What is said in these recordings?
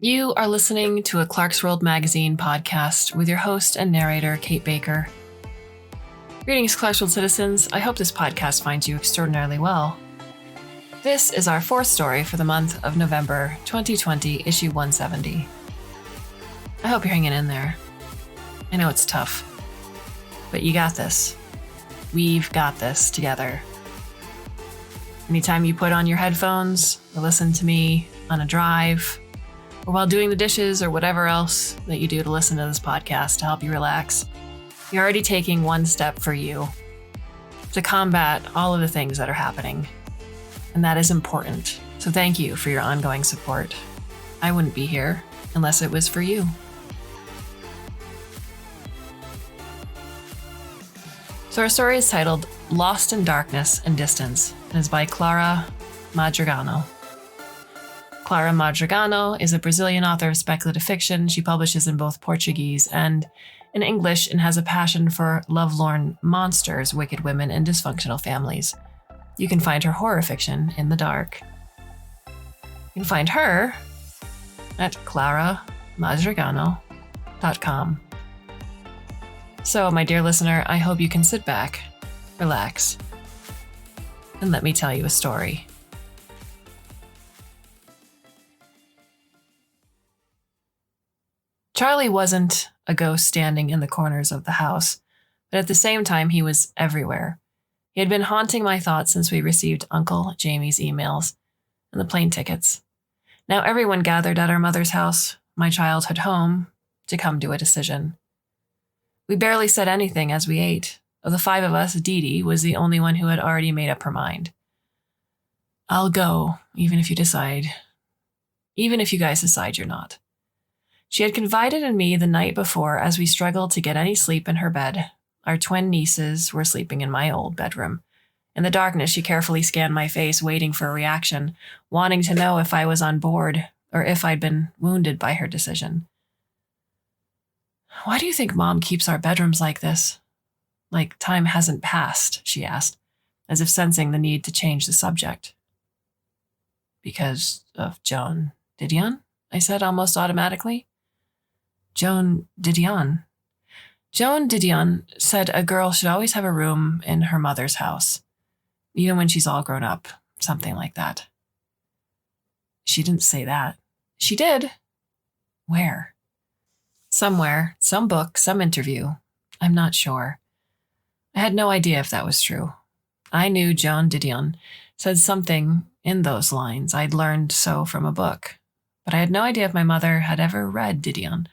You are listening to a Clarkesworld Magazine podcast with your host and narrator, Kate Baker. Greetings, Clarkesworld citizens. I hope this podcast finds you extraordinarily well. This is our fourth story for the month of November 2020, issue 170. I hope you're hanging in there. I know it's tough, but you got this. We've got this together. Anytime you put on your headphones or listen to me on a drive, or while doing the dishes or whatever else that you do to listen to this podcast to help you relax, you're already taking one step for you to combat all of the things that are happening. And that is important. So thank you for your ongoing support. I wouldn't be here unless it was for you. So our story is titled Lost in Darkness and Distance and is by Clara Madrigano. Clara Madrigano is a Brazilian author of speculative fiction. She publishes in both Portuguese and in English and has a passion for lovelorn monsters, wicked women, and dysfunctional families. You can find her horror fiction in the dark. You can find her at claramadrigano.com. So, my dear listener, I hope you can sit back, relax, and let me tell you a story. Charlie wasn't a ghost standing in the corners of the house, but at the same time, he was everywhere. He had been haunting my thoughts since we received Uncle Jamie's emails and the plane tickets. Now everyone gathered at our mother's house, my childhood home, to come to a decision. We barely said anything as we ate. Of the five of us, Dee Dee was the only one who had already made up her mind. I'll go, even if you guys decide you're not. She had confided in me the night before as we struggled to get any sleep in her bed. Our twin nieces were sleeping in my old bedroom. In the darkness, she carefully scanned my face, waiting for a reaction, wanting to know if I was on board or if I'd been wounded by her decision. Why do you think Mom keeps our bedrooms like this? Like time hasn't passed, she asked, as if sensing the need to change the subject. Because of Joan Didion, I said almost automatically. Joan Didion. Joan Didion said a girl should always have a room in her mother's house, even when she's all grown up, something like that. She didn't say that. She did. Where? Somewhere, some book, some interview. I'm not sure. I had no idea if that was true. I knew Joan Didion said something in those lines. I'd learned so from a book. But I had no idea if my mother had ever read Didion,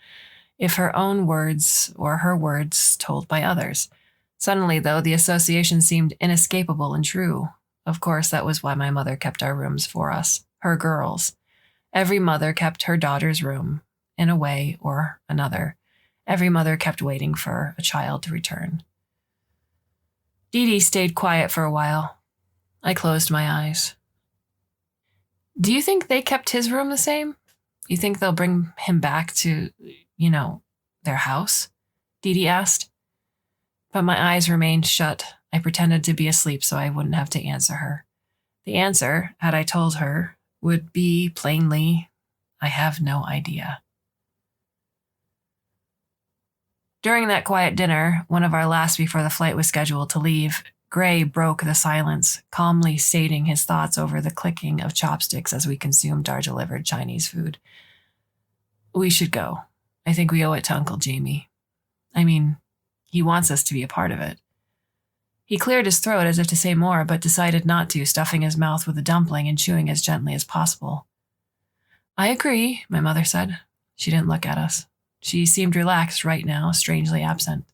if her own words or her words told by others. Suddenly, though, the association seemed inescapable and true. Of course, that was why my mother kept our rooms for us, her girls. Every mother kept her daughter's room, in a way or another. Every mother kept waiting for a child to return. Dee Dee stayed quiet for a while. I closed my eyes. Do you think they kept his room the same? You think they'll bring him back to, their house? Dee Dee asked. But my eyes remained shut. I pretended to be asleep so I wouldn't have to answer her. The answer, had I told her, would be plainly, I have no idea. During that quiet dinner, one of our last before the flight was scheduled to leave, Gray broke the silence, calmly stating his thoughts over the clicking of chopsticks as we consumed our delivered Chinese food. We should go. I think we owe it to Uncle Jamie. I mean, he wants us to be a part of it. He cleared his throat as if to say more, but decided not to, stuffing his mouth with a dumpling and chewing as gently as possible. I agree, my mother said. She didn't look at us. She seemed relaxed right now, strangely absent.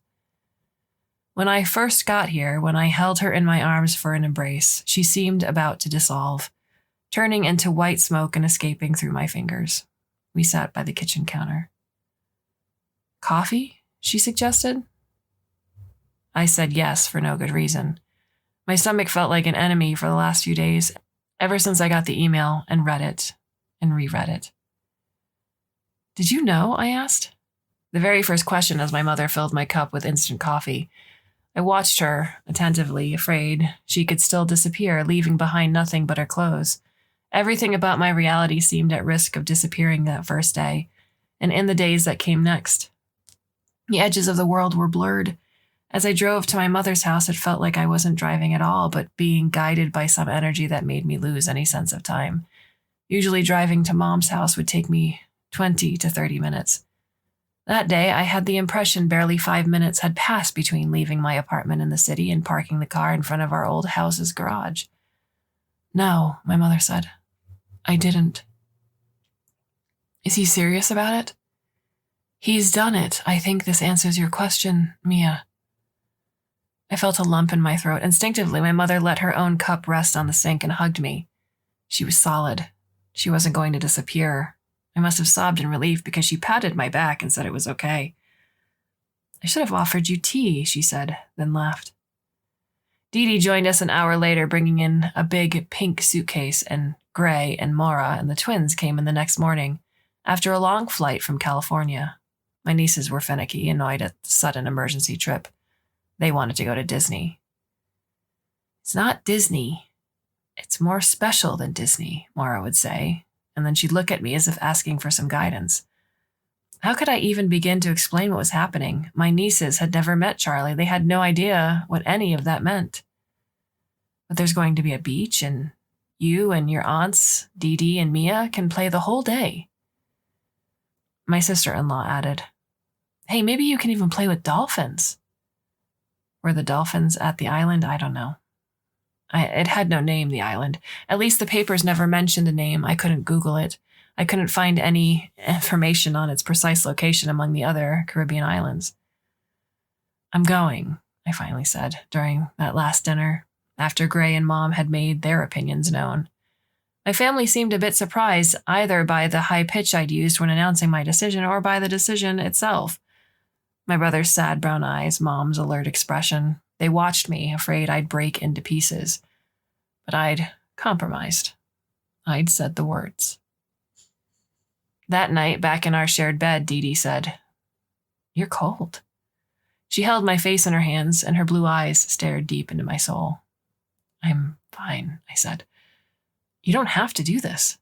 When I first got here, when I held her in my arms for an embrace, she seemed about to dissolve, turning into white smoke and escaping through my fingers. We sat by the kitchen counter. Coffee? She suggested. I said yes for no good reason. My stomach felt like an enemy for the last few days, ever since I got the email and read it and reread it. Did you know? I asked. The very first question as my mother filled my cup with instant coffee. I watched her attentively, afraid she could still disappear, leaving behind nothing but her clothes. Everything about my reality seemed at risk of disappearing that first day, and in the days that came next. The edges of the world were blurred. As I drove to my mother's house, it felt like I wasn't driving at all, but being guided by some energy that made me lose any sense of time. Usually driving to Mom's house would take me 20 to 30 minutes. That day, I had the impression barely 5 minutes had passed between leaving my apartment in the city and parking the car in front of our old house's garage. No, my mother said. I didn't. Is he serious about it? He's done it. I think this answers your question, Mia. I felt a lump in my throat. Instinctively, my mother let her own cup rest on the sink and hugged me. She was solid. She wasn't going to disappear. I must have sobbed in relief because she patted my back and said it was okay. I should have offered you tea, she said, then laughed. Dee Dee joined us an hour later, bringing in a big pink suitcase, and Gray and Maura and the twins came in the next morning, after a long flight from California. My nieces were finicky, annoyed at the sudden emergency trip. They wanted to go to Disney. It's not Disney. It's more special than Disney, Maura would say, and then she'd look at me as if asking for some guidance. How could I even begin to explain what was happening? My nieces had never met Charlie. They had no idea what any of that meant. But there's going to be a beach, and you and your aunts, Dee Dee and Mia, can play the whole day. My sister-in-law added, Hey, maybe you can even play with dolphins. Were the dolphins at the island? I don't know. It had no name, the island. At least the papers never mentioned a name. I couldn't Google it. I couldn't find any information on its precise location among the other Caribbean islands. I'm going, I finally said, during that last dinner, after Gray and Mom had made their opinions known. My family seemed a bit surprised, either by the high pitch I'd used when announcing my decision or by the decision itself. My brother's sad brown eyes, Mom's alert expression. They watched me, afraid I'd break into pieces. But I'd compromised. I'd said the words. That night, back in our shared bed, Dee Dee said, You're cold. She held my face in her hands, and her blue eyes stared deep into my soul. I'm fine, I said. You don't have to do this.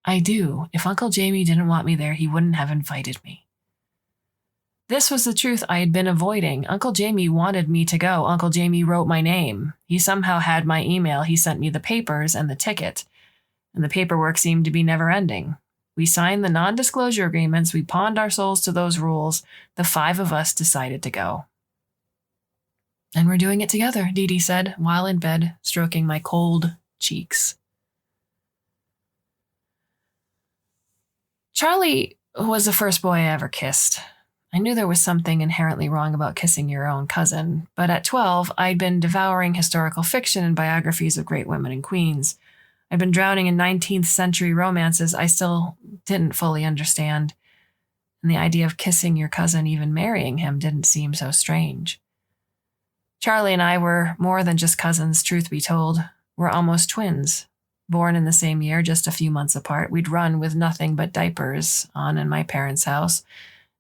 I do. If Uncle Jamie didn't want me there, he wouldn't have invited me. This was the truth I had been avoiding. Uncle Jamie wanted me to go. Uncle Jamie wrote my name. He somehow had my email. He sent me the papers and the ticket. And the paperwork seemed to be never-ending. We signed the non-disclosure agreements. We pawned our souls to those rules. The 5 of us decided to go. And we're doing it together, Dee Dee said, while in bed, stroking my cold cheeks. Charlie was the first boy I ever kissed. I knew there was something inherently wrong about kissing your own cousin, but at 12, I'd been devouring historical fiction and biographies of great women and queens. I'd been drowning in 19th century romances I still didn't fully understand, and the idea of kissing your cousin, even marrying him, didn't seem so strange. Charlie and I were more than just cousins, truth be told. We're almost twins. Born in the same year, just a few months apart, we'd run with nothing but diapers on in my parents' house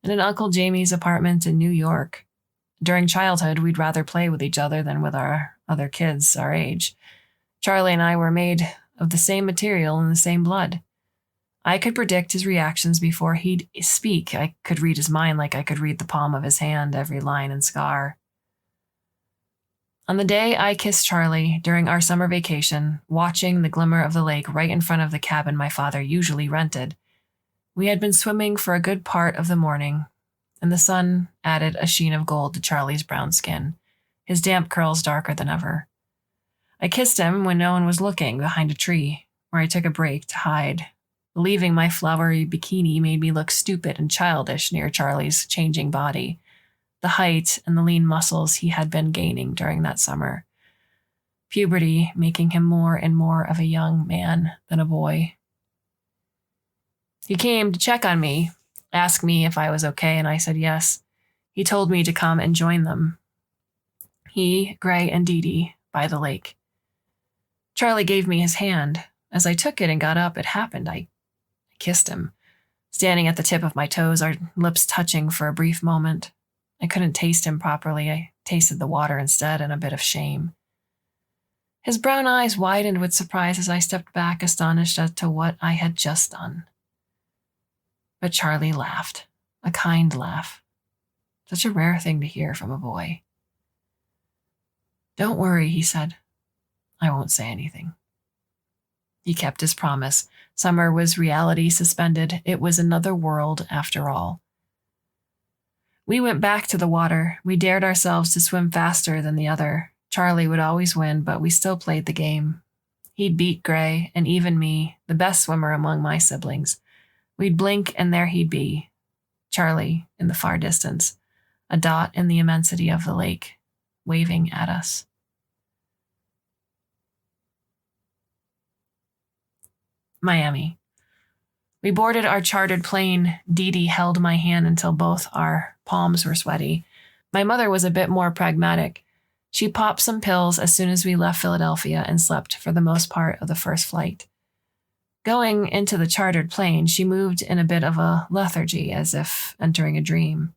and in Uncle Jamie's apartment in New York. During childhood, we'd rather play with each other than with our other kids our age. Charlie and I were made of the same material and the same blood. I could predict his reactions before he'd speak. I could read his mind like I could read the palm of his hand, every line and scar. On the day I kissed Charlie during our summer vacation, watching the glimmer of the lake right in front of the cabin my father usually rented, we had been swimming for a good part of the morning, and the sun added a sheen of gold to Charlie's brown skin, his damp curls darker than ever. I kissed him when no one was looking, behind a tree, where I took a break to hide. Leaving my flowery bikini made me look stupid and childish near Charlie's changing body, the height and the lean muscles he had been gaining during that summer. Puberty making him more and more of a young man than a boy. He came to check on me, asked me if I was okay, and I said yes. He told me to come and join them. He, Gray, and Dee Dee by the lake. Charlie gave me his hand. As I took it and got up, it happened. I kissed him, standing at the tip of my toes, our lips touching for a brief moment. I couldn't taste him properly. I tasted the water instead and a bit of shame. His brown eyes widened with surprise as I stepped back, astonished as to what I had just done. But Charlie laughed, a kind laugh. Such a rare thing to hear from a boy. "Don't worry," he said. "I won't say anything." He kept his promise. Summer was reality suspended. It was another world after all. We went back to the water. We dared ourselves to swim faster than the other. Charlie would always win, but we still played the game. He'd beat Gray, and even me, the best swimmer among my siblings. We'd blink, and there he'd be. Charlie in the far distance, a dot in the immensity of the lake, waving at us. Miami. We boarded our chartered plane. Dee Dee held my hand until both our palms were sweaty. My mother was a bit more pragmatic. She popped some pills as soon as we left Philadelphia and slept for the most part of the first flight. Going into the chartered plane, she moved in a bit of a lethargy, as if entering a dream.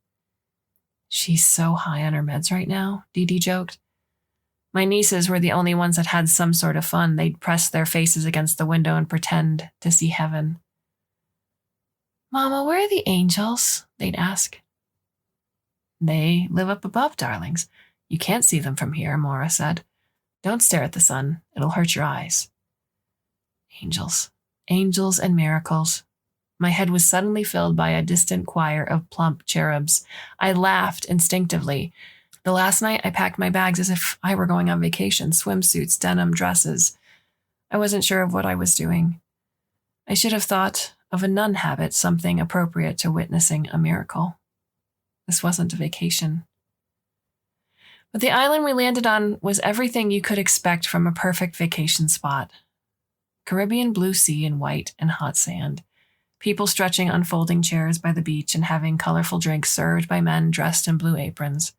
"She's so high on her meds right now," Dee Dee joked. My nieces were the only ones that had some sort of fun. They'd press their faces against the window and pretend to see heaven. "Mama, where are the angels?" they'd ask. "They live up above, darlings. You can't see them from here," Maura said. "Don't stare at the sun. It'll hurt your eyes." Angels. Angels and miracles. My head was suddenly filled by a distant choir of plump cherubs. I laughed instinctively. The last night, I packed my bags as if I were going on vacation, swimsuits, denim, dresses. I wasn't sure of what I was doing. I should have thought of a nun habit, something appropriate to witnessing a miracle. This wasn't a vacation. But the island we landed on was everything you could expect from a perfect vacation spot. Caribbean blue sea and white and hot sand. People stretching unfolding chairs by the beach and having colorful drinks served by men dressed in blue aprons.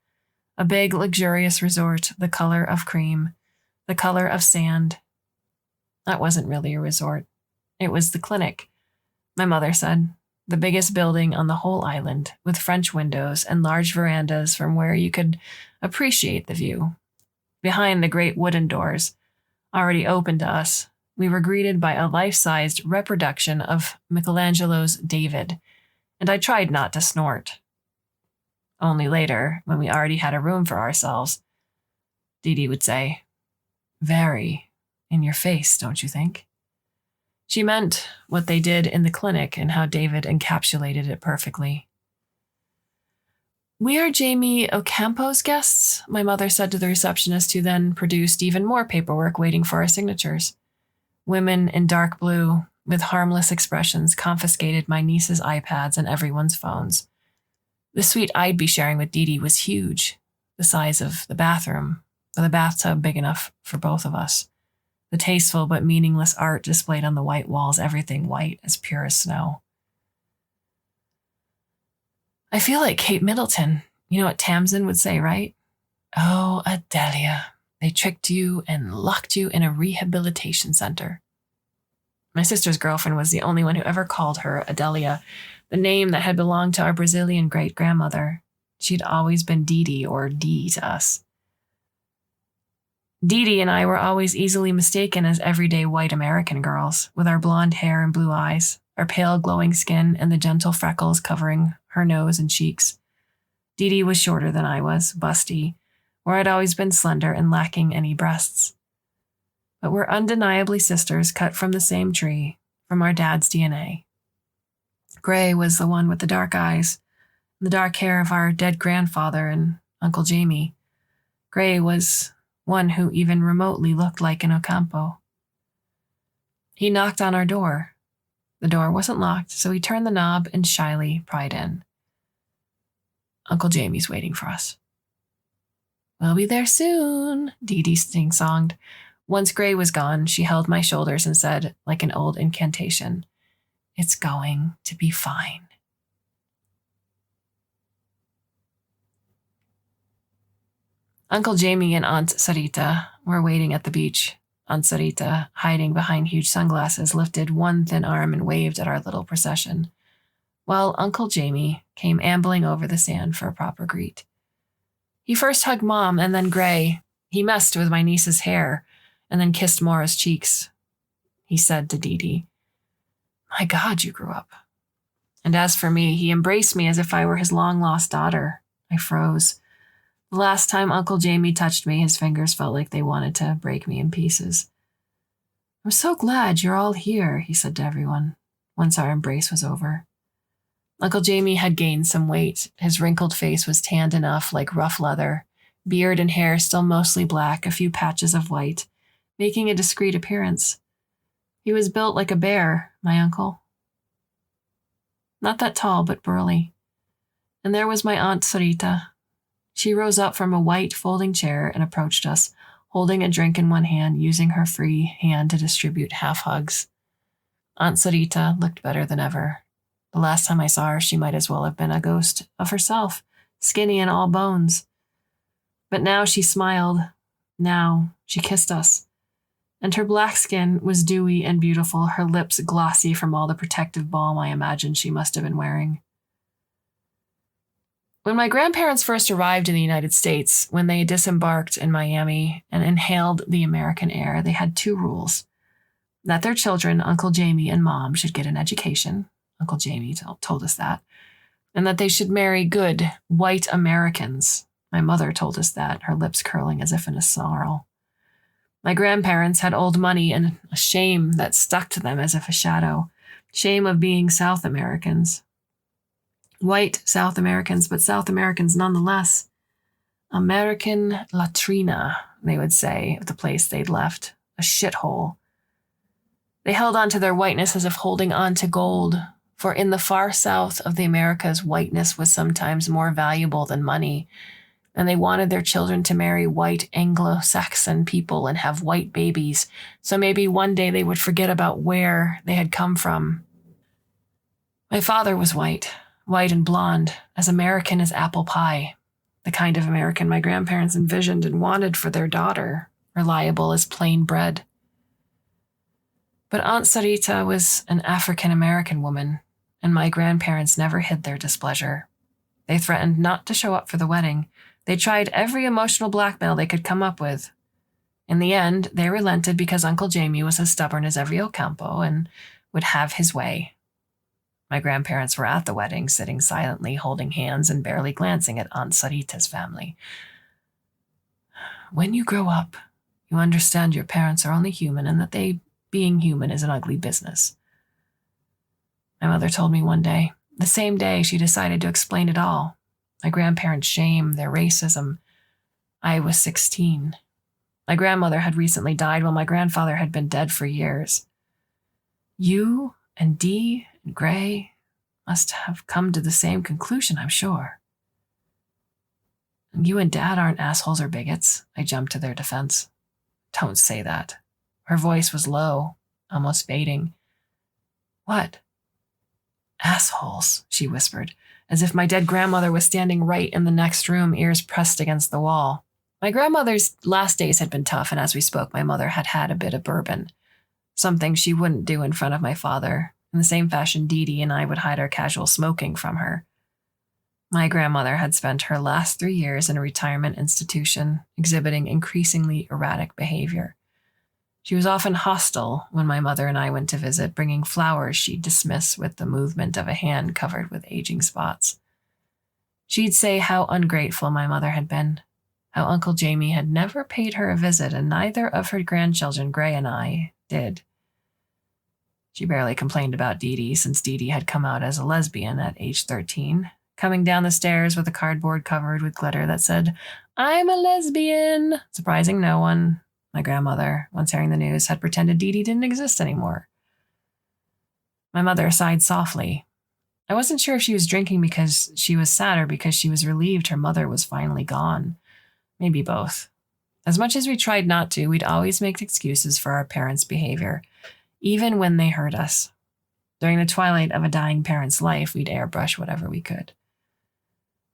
A big, luxurious resort, the color of cream, the color of sand. That wasn't really a resort. It was the clinic, my mother said, the biggest building on the whole island, with French windows and large verandas from where you could appreciate the view. Behind the great wooden doors, already open to us, we were greeted by a life-sized reproduction of Michelangelo's David, and I tried not to snort. Only later, when we already had a room for ourselves, Dee Dee would say, "Very in your face, don't you think?" She meant what they did in the clinic and how David encapsulated it perfectly. "We are Jamie Ocampo's guests," my mother said to the receptionist, who then produced even more paperwork waiting for our signatures. Women in dark blue, with harmless expressions, confiscated my niece's iPads and everyone's phones. The suite I'd be sharing with Dee Dee was huge, the size of the bathroom, with a bathtub big enough for both of us. The tasteful but meaningless art displayed on the white walls, everything white as pure as snow. "I feel like Kate Middleton. You know what Tamsin would say, right? Oh, Adelia, they tricked you and locked you in a rehabilitation center." My sister's girlfriend was the only one who ever called her Adelia, the name that had belonged to our Brazilian great-grandmother. She'd always been Dee Dee or Dee to us. Dee Dee and I were always easily mistaken as everyday white American girls, with our blonde hair and blue eyes, our pale glowing skin and the gentle freckles covering her nose and cheeks. Dee Dee was shorter than I was, busty, where I'd always been slender and lacking any breasts. But we're undeniably sisters cut from the same tree, from our dad's DNA. Gray was the one with the dark eyes, the dark hair of our dead grandfather and Uncle Jamie. Gray was one who even remotely looked like an Ocampo. He knocked on our door. The door wasn't locked, so he turned the knob and shyly pried in. "Uncle Jamie's waiting for us." "We'll be there soon," Dee Dee sing-songed. Once Gray was gone, she held my shoulders and said, like an old incantation, "It's going to be fine." Uncle Jamie and Aunt Sarita were waiting at the beach. Aunt Sarita, hiding behind huge sunglasses, lifted one thin arm and waved at our little procession, while Uncle Jamie came ambling over the sand for a proper greet. He first hugged Mom and then Gray. He messed with my niece's hair. and then kissed Maura's cheeks. He said to Dee Dee, "My God, you grew up." And as for me, he embraced me as if I were his long-lost daughter. I froze. The last time Uncle Jamie touched me, his fingers felt like they wanted to break me in pieces. "I'm so glad you're all here," he said to everyone, once our embrace was over. Uncle Jamie had gained some weight. His wrinkled face was tanned enough, like rough leather, beard and hair still mostly black, a few patches of white, making a discreet appearance. He was built like a bear, my uncle. Not that tall, but burly. And there was my Aunt Sarita. She rose up from a white folding chair and approached us, holding a drink in one hand, using her free hand to distribute half hugs. Aunt Sarita looked better than ever. The last time I saw her, she might as well have been a ghost of herself, skinny and all bones. But now she smiled. Now she kissed us. And her black skin was dewy and beautiful, her lips glossy from all the protective balm I imagined she must have been wearing. When my grandparents first arrived in the United States, when they disembarked in Miami and inhaled the American air, they had 2 rules: that their children, Uncle Jamie and Mom, should get an education. Uncle Jamie told us that. And that they should marry good, white Americans. My mother told us that, her lips curling as if in a snarl. My grandparents had old money and a shame that stuck to them as if a shadow. Shame of being South Americans. White South Americans, but South Americans nonetheless. American latrina, they would say, of the place they'd left. A shithole. They held on to their whiteness as if holding on to gold, for in the far south of the Americas, whiteness was sometimes more valuable than money, and they wanted their children to marry white Anglo-Saxon people and have white babies, so maybe one day they would forget about where they had come from. My father was white and blonde, as American as apple pie, the kind of American my grandparents envisioned and wanted for their daughter, reliable as plain bread. But Aunt Sarita was an African-American woman, and my grandparents never hid their displeasure. They threatened not to show up for the wedding. They tried every emotional blackmail they could come up with. In the end, they relented because Uncle Jamie was as stubborn as every Ocampo and would have his way. My grandparents were at the wedding, sitting silently, holding hands and barely glancing at Aunt Sarita's family. When you grow up, you understand your parents are only human and that being human is an ugly business. My mother told me one day, the same day she decided to explain it all. My grandparents' shame, their racism. I was 16. My grandmother had recently died while my grandfather had been dead for years. You and Dee and Gray must have come to the same conclusion, I'm sure. You and Dad aren't assholes or bigots, I jumped to their defense. Don't say that. Her voice was low, almost fading. What? Assholes, she whispered, as if my dead grandmother was standing right in the next room, ears pressed against the wall. My grandmother's last days had been tough, and as we spoke, my mother had had a bit of bourbon, something she wouldn't do in front of my father, in the same fashion Dee Dee and I would hide our casual smoking from her. My grandmother had spent her last 3 years in a retirement institution, exhibiting increasingly erratic behavior. She was often hostile when my mother and I went to visit, bringing flowers she'd dismiss with the movement of a hand covered with aging spots. She'd say how ungrateful my mother had been, how Uncle Jamie had never paid her a visit, and neither of her grandchildren, Gray and I, did. She barely complained about Dee Dee, since Dee Dee had come out as a lesbian at age 13, coming down the stairs with a cardboard covered with glitter that said, "I'm a lesbian," surprising no one. My grandmother, once hearing the news, had pretended Dee Dee didn't exist anymore. My mother sighed softly. I wasn't sure if she was drinking because she was sad or because she was relieved her mother was finally gone. Maybe both. As much as we tried not to, we'd always make excuses for our parents' behavior, even when they hurt us. During the twilight of a dying parent's life, we'd airbrush whatever we could.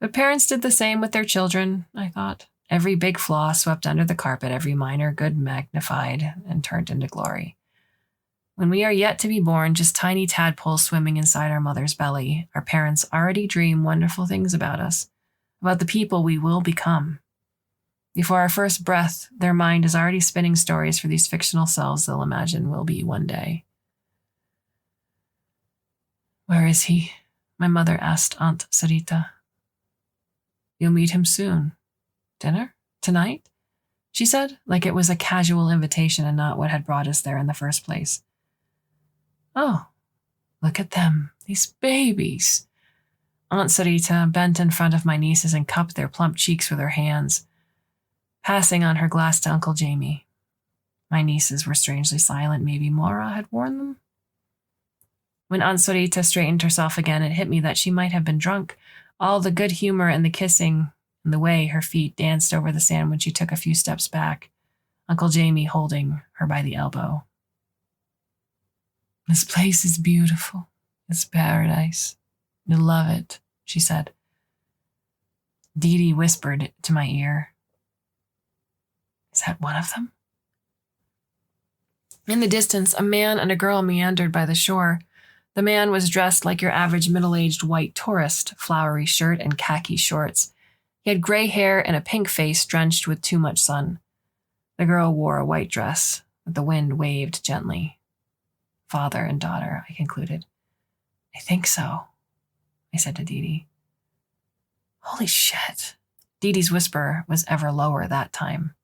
But parents did the same with their children, I thought. Every big flaw swept under the carpet, every minor good magnified and turned into glory. When we are yet to be born, just tiny tadpoles swimming inside our mother's belly, our parents already dream wonderful things about us, about the people we will become. Before our first breath, their mind is already spinning stories for these fictional selves they'll imagine will be one day. Where is he? My mother asked Aunt Sarita. You'll meet him soon. Dinner? Tonight? She said, like it was a casual invitation and not what had brought us there in the first place. Oh, look at them, these babies. Aunt Sarita bent in front of my nieces and cupped their plump cheeks with her hands, passing on her glass to Uncle Jamie. My nieces were strangely silent. Maybe Mora had warned them? When Aunt Sarita straightened herself again, it hit me that she might have been drunk. All the good humor and the kissing and the way her feet danced over the sand when she took a few steps back, Uncle Jamie holding her by the elbow. This place is beautiful. It's paradise. You'll love it, she said. Dee Dee whispered to my ear. Is that one of them? In the distance, a man and a girl meandered by the shore. The man was dressed like your average middle-aged white tourist, flowery shirt and khaki shorts. He had gray hair and a pink face drenched with too much sun. The girl wore a white dress, but the wind waved gently. Father and daughter, I concluded. I think so, I said to Dee Dee. Holy shit. Dee Dee's whisper was ever lower that time.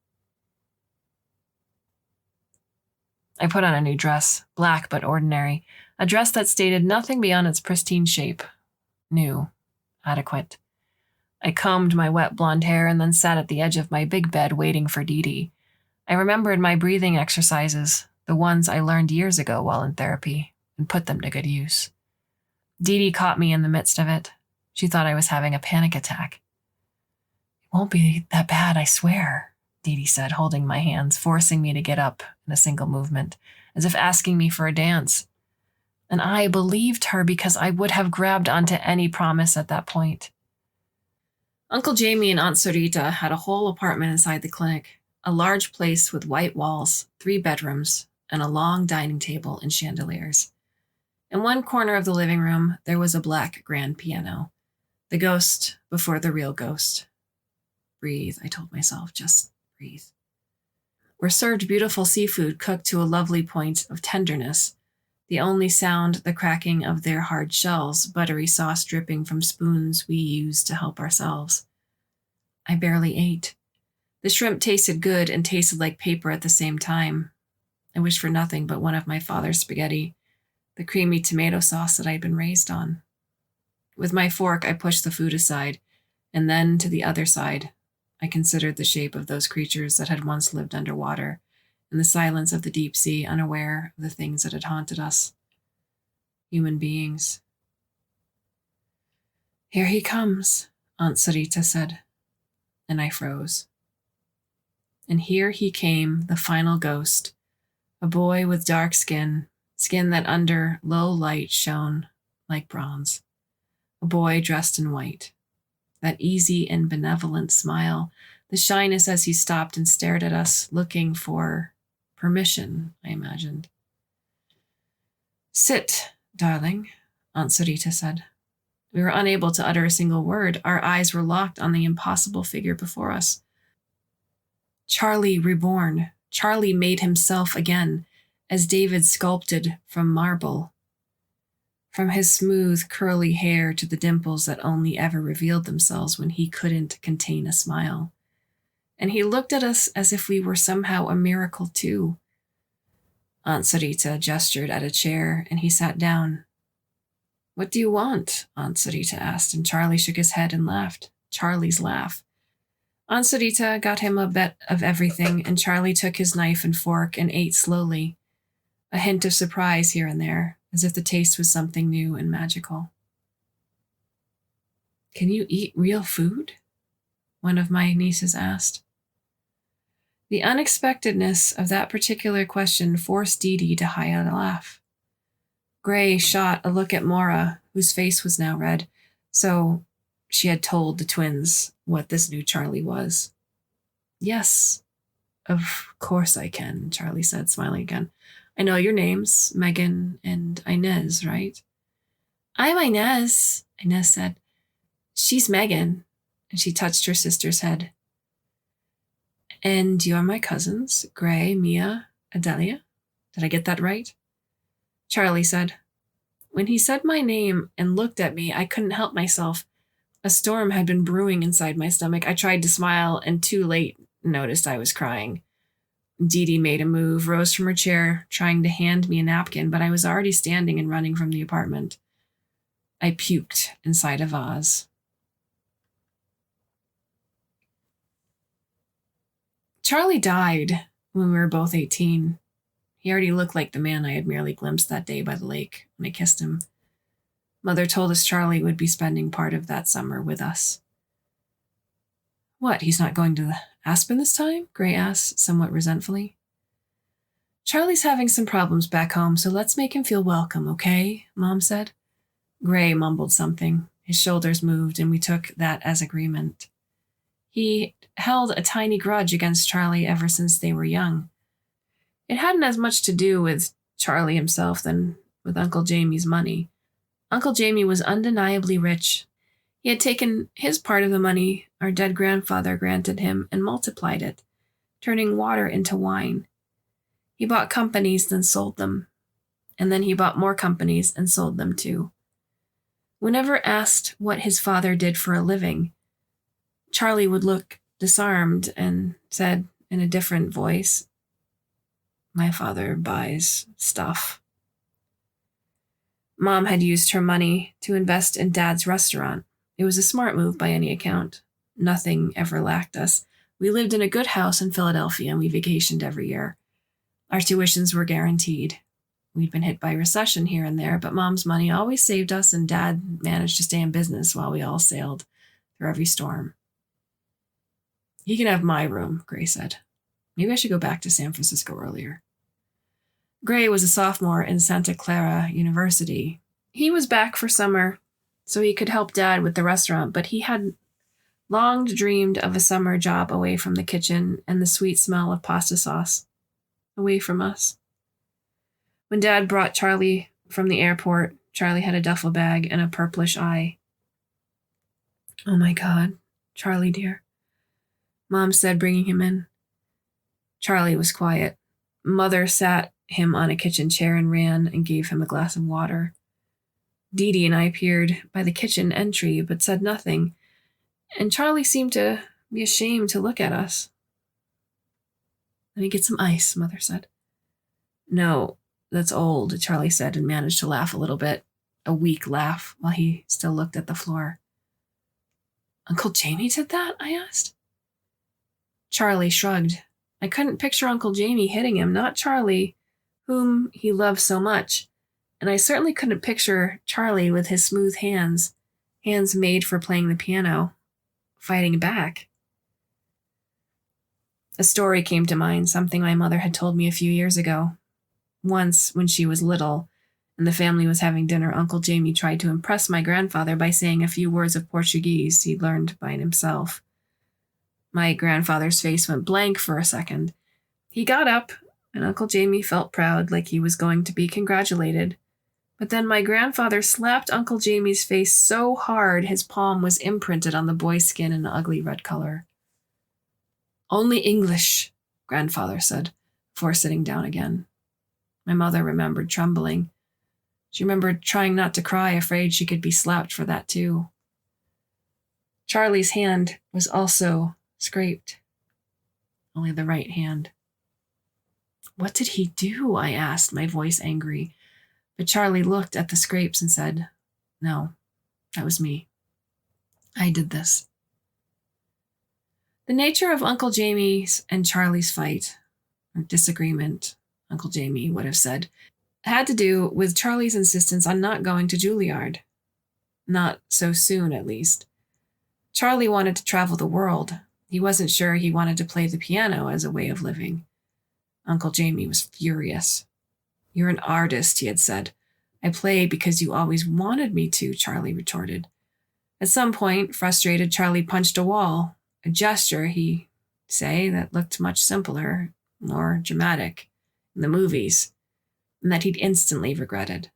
I put on a new dress, black but ordinary, a dress that stated nothing beyond its pristine shape. New, adequate. I combed my wet blonde hair and then sat at the edge of my big bed waiting for Dee Dee. I remembered my breathing exercises, the ones I learned years ago while in therapy, and put them to good use. Dee Dee caught me in the midst of it. She thought I was having a panic attack. It won't be that bad, I swear, Dee Dee said, holding my hands, forcing me to get up in a single movement, as if asking me for a dance. And I believed her because I would have grabbed onto any promise at that point. Uncle Jamie and Aunt Sarita had a whole apartment inside the clinic, a large place with white walls, 3 bedrooms, and a long dining table and chandeliers. In one corner of the living room, there was a black grand piano. The ghost before the real ghost. Breathe, I told myself, just breathe. We're served beautiful seafood cooked to a lovely point of tenderness. The only sound, the cracking of their hard shells, buttery sauce dripping from spoons we used to help ourselves. I barely ate. The shrimp tasted good and tasted like paper at the same time. I wished for nothing but one of my father's spaghetti, the creamy tomato sauce that I'd been raised on. With my fork, I pushed the food aside, and then to the other side. I considered the shape of those creatures that had once lived underwater, in the silence of the deep sea, unaware of the things that had haunted us. Human beings. Here he comes, Aunt Sarita said, and I froze. And here he came, the final ghost, a boy with dark skin that under low light shone like bronze. A boy dressed in white. That easy and benevolent smile, the shyness as he stopped and stared at us, looking for permission, I imagined. Sit, darling, Aunt Sarita said. We were unable to utter a single word. Our eyes were locked on the impossible figure before us. Charlie reborn. Charlie made himself again, as David sculpted from marble. From his smooth, curly hair to the dimples that only ever revealed themselves when he couldn't contain a smile. And he looked at us as if we were somehow a miracle too. Aunt Sarita gestured at a chair, and he sat down. What do you want? Aunt Sarita asked, and Charlie shook his head and laughed. Charlie's laugh. Aunt Sarita got him a bit of everything, and Charlie took his knife and fork and ate slowly, a hint of surprise here and there, as if the taste was something new and magical. Can you eat real food? One of my nieces asked. The unexpectedness of that particular question forced Dee Dee to hide a laugh. Gray shot a look at Mora, whose face was now red, so she had told the twins what this new Charlie was. Yes, of course I can, Charlie said, smiling again. I know your names, Megan and Inez, right? I'm Inez, Inez said. She's Megan, and she touched her sister's head. And you're my cousins, Gray, Mia, Adelia? Did I get that right? Charlie said. When he said my name and looked at me, I couldn't help myself. A storm had been brewing inside my stomach. I tried to smile and too late noticed I was crying. Dee Dee made a move, rose from her chair, trying to hand me a napkin, but I was already standing and running from the apartment. I puked inside a vase. Charlie died when we were both 18. He already looked like the man I had merely glimpsed that day by the lake when I kissed him. Mother told us Charlie would be spending part of that summer with us. What, he's not going to Aspen this time? Gray asked, somewhat resentfully. Charlie's having some problems back home, so let's make him feel welcome, okay? Mom said. Gray mumbled something. His shoulders moved, and we took that as agreement. He held a tiny grudge against Charlie ever since they were young. It hadn't as much to do with Charlie himself than with Uncle Jamie's money. Uncle Jamie was undeniably rich. He had taken his part of the money our dead grandfather granted him and multiplied it, turning water into wine. He bought companies, then sold them. And then he bought more companies and sold them too. Whenever asked what his father did for a living, Charlie would look disarmed and said in a different voice, "My father buys stuff." Mom had used her money to invest in Dad's restaurant. It was a smart move by any account. Nothing ever lacked us. We lived in a good house in Philadelphia and we vacationed every year. Our tuitions were guaranteed. We'd been hit by recession here and there, but Mom's money always saved us and Dad managed to stay in business while we all sailed through every storm. "He can have my room," Gray said. Maybe I should go back to San Francisco earlier. Gray was a sophomore in Santa Clara University. He was back for summer so he could help Dad with the restaurant, but he had long dreamed of a summer job away from the kitchen and the sweet smell of pasta sauce, away from us. When Dad brought Charlie from the airport, Charlie had a duffel bag and a purplish eye. "Oh my God, Charlie dear," Mom said, bringing him in. Charlie was quiet. Mother sat him on a kitchen chair and ran and gave him a glass of water. Dee Dee and I peered by the kitchen entry but said nothing, and Charlie seemed to be ashamed to look at us. "Let me get some ice," Mother said. "No, that's old," Charlie said and managed to laugh a little bit, a weak laugh, while he still looked at the floor. "Uncle Jamie did that?" I asked. Charlie shrugged. I couldn't picture Uncle Jamie hitting him, not Charlie, whom he loved so much, and I certainly couldn't picture Charlie with his smooth hands made for playing the piano, fighting back. A story came to mind, something my mother had told me a few years ago. Once, when she was little, and the family was having dinner, Uncle Jamie tried to impress my grandfather by saying a few words of Portuguese he'd learned by himself. My grandfather's face went blank for a second. He got up, and Uncle Jamie felt proud, like he was going to be congratulated. But then my grandfather slapped Uncle Jamie's face so hard his palm was imprinted on the boy's skin in an ugly red color. "Only English," Grandfather said, before sitting down again. My mother remembered trembling. She remembered trying not to cry, afraid she could be slapped for that too. Charlie's hand was also scraped. Only the right hand. "What did he do?" I asked, my voice angry. But Charlie looked at the scrapes and said, "No, that was me. I did this." The nature of Uncle Jamie's and Charlie's fight, or disagreement, Uncle Jamie would have said, had to do with Charlie's insistence on not going to Juilliard. Not so soon, at least. Charlie wanted to travel the world. He wasn't sure he wanted to play the piano as a way of living. Uncle Jamie was furious. "You're an artist," he had said. "I play because you always wanted me to," Charlie retorted. At some point, frustrated, Charlie punched a wall, a gesture, he'd say, that looked much simpler, more dramatic, in the movies, and that he'd instantly regretted.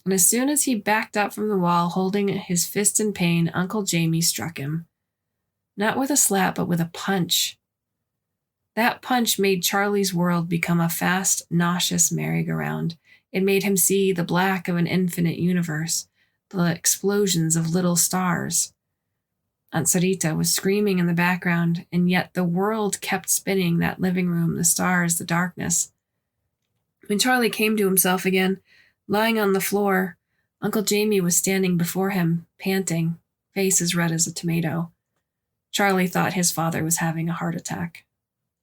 And as soon as he backed up from the wall, holding his fist in pain, Uncle Jamie struck him. Not with a slap, but with a punch. That punch made Charlie's world become a fast, nauseous merry-go-round. It made him see the black of an infinite universe, the explosions of little stars. Aunt Sarita was screaming in the background, and yet the world kept spinning, that living room, the stars, the darkness. When Charlie came to himself again, lying on the floor, Uncle Jamie was standing before him, panting, face as red as a tomato. Charlie thought his father was having a heart attack.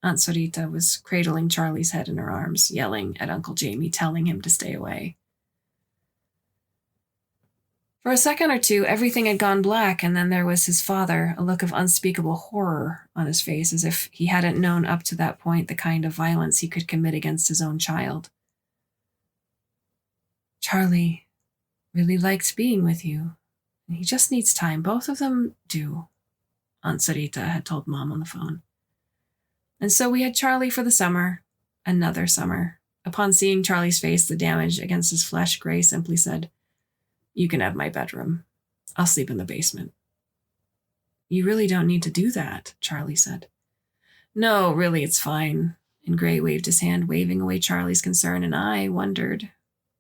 Aunt Sarita was cradling Charlie's head in her arms, yelling at Uncle Jamie, telling him to stay away. For a second or two, everything had gone black, and then there was his father, a look of unspeakable horror on his face, as if he hadn't known up to that point the kind of violence he could commit against his own child. Charlie really likes being with you, and he just needs time. Both of them do, Aunt Sarita had told Mom on the phone. And so we had Charlie for the summer, another summer. Upon seeing Charlie's face, the damage against his flesh, Gray simply said, "You can have my bedroom. I'll sleep in the basement." "You really don't need to do that," Charlie said. "No, really, it's fine." And Gray waved his hand, waving away Charlie's concern, and I wondered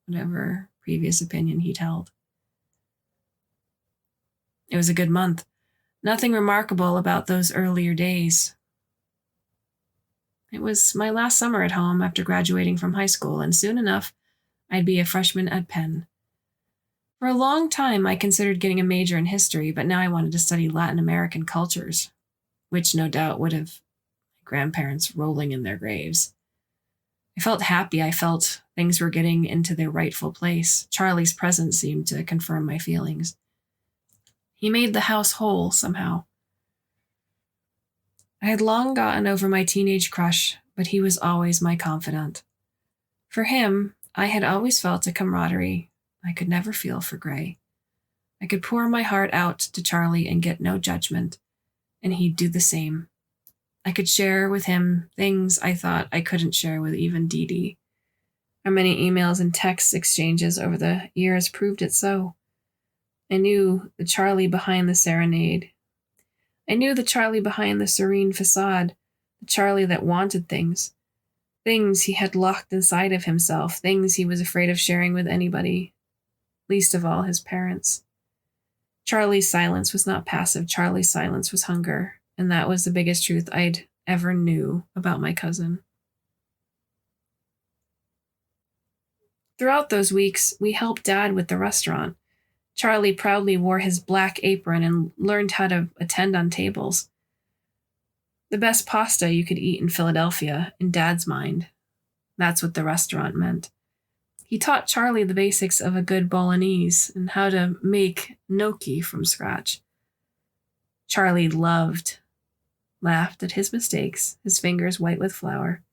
whatever previous opinion he'd held. It was a good month. Nothing remarkable about those earlier days. It was my last summer at home after graduating from high school, and soon enough, I'd be a freshman at Penn. For a long time, I considered getting a major in history, but now I wanted to study Latin American cultures, which no doubt would have my grandparents rolling in their graves. I felt happy. I felt things were getting into their rightful place. Charlie's presence seemed to confirm my feelings. He made the house whole somehow. I had long gotten over my teenage crush, but he was always my confidant. For him, I had always felt a camaraderie I could never feel for Gray. I could pour my heart out to Charlie and get no judgment, and he'd do the same. I could share with him things I thought I couldn't share with even Dee Dee. Our many emails and text exchanges over the years proved it so. I knew the Charlie behind the serenade. I knew the Charlie behind the serene facade, the Charlie that wanted things he had locked inside of himself, things he was afraid of sharing with anybody, least of all his parents. Charlie's silence was not passive. Charlie's silence was hunger, and that was the biggest truth I'd ever knew about my cousin. Throughout those weeks, we helped Dad with the restaurant. Charlie proudly wore his black apron and learned how to attend on tables. The best pasta you could eat in Philadelphia, in Dad's mind. That's what the restaurant meant. He taught Charlie the basics of a good bolognese and how to make gnocchi from scratch. Charlie laughed at his mistakes, his fingers white with flour.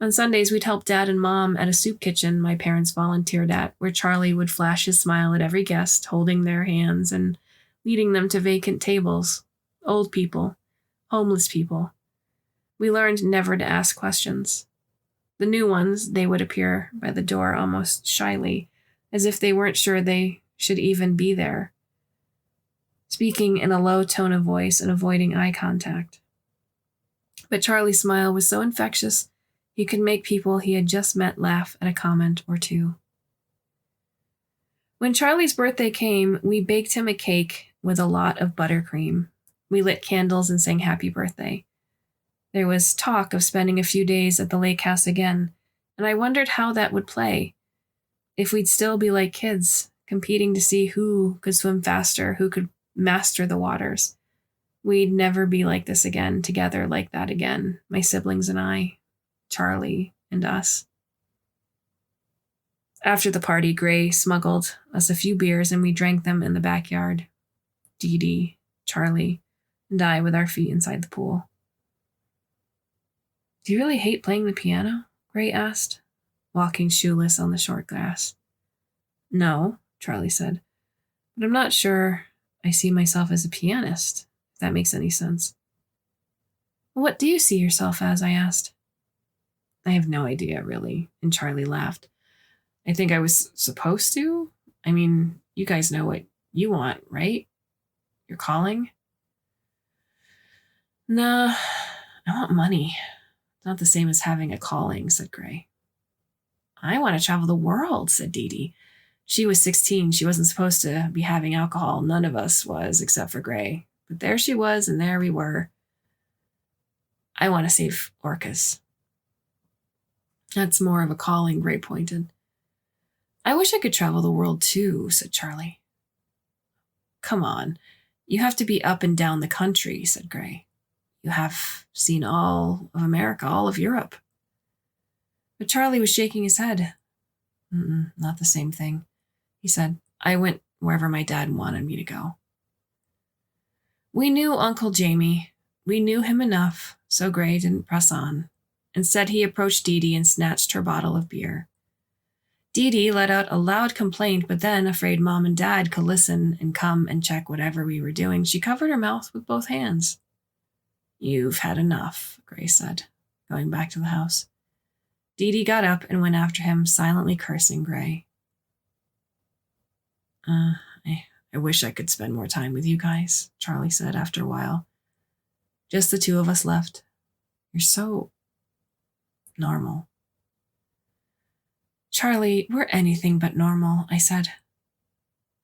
On Sundays, we'd help Dad and Mom at a soup kitchen my parents volunteered at, where Charlie would flash his smile at every guest, holding their hands and leading them to vacant tables, old people, homeless people. We learned never to ask questions. The new ones, they would appear by the door almost shyly, as if they weren't sure they should even be there, speaking in a low tone of voice and avoiding eye contact. But Charlie's smile was so infectious, he could make people he had just met laugh at a comment or two. When Charlie's birthday came, we baked him a cake with a lot of buttercream. We lit candles and sang happy birthday. There was talk of spending a few days at the lake house again, and I wondered how that would play. If we'd still be like kids, competing to see who could swim faster, who could master the waters. We'd never be like this again, together like that again, my siblings and I, Charlie and us. After the party, Gray smuggled us a few beers and we drank them in the backyard. Dee Dee, Charlie, and I with our feet inside the pool. "Do you really hate playing the piano?" Gray asked, walking shoeless on the short grass. "No," Charlie said, "but I'm not sure I see myself as a pianist, if that makes any sense." "What do you see yourself as?" I asked. "I have no idea, really," and Charlie laughed. "I think I was supposed to. I mean, you guys know what you want, right? Your calling?" "Nah, I want money." It's not the same as having a calling, said Gray. I want to travel the world, said Dee Dee. She was 16. She wasn't supposed to be having alcohol. None of us was, except for Gray. But there she was, and there we were. I want to save orcas. That's more of a calling, Gray pointed. I wish I could travel the world too, said Charlie. Come on. You have to be up and down the country, said Gray. You have seen all of America, all of Europe. But Charlie was shaking his head. Not the same thing, he said. I went wherever my dad wanted me to go. We knew Uncle Jamie. We knew him enough, so Gray didn't press on. Instead, he approached Dee Dee and snatched her bottle of beer. Dee Dee let out a loud complaint, but then, afraid Mom and Dad could listen and come and check whatever we were doing, she covered her mouth with both hands. You've had enough, Gray said, going back to the house. Dee Dee got up and went after him, silently cursing Gray. I wish I could spend more time with you guys, Charlie said after a while. Just the two of us left. You're so normal. Charlie, we're anything but normal, I said.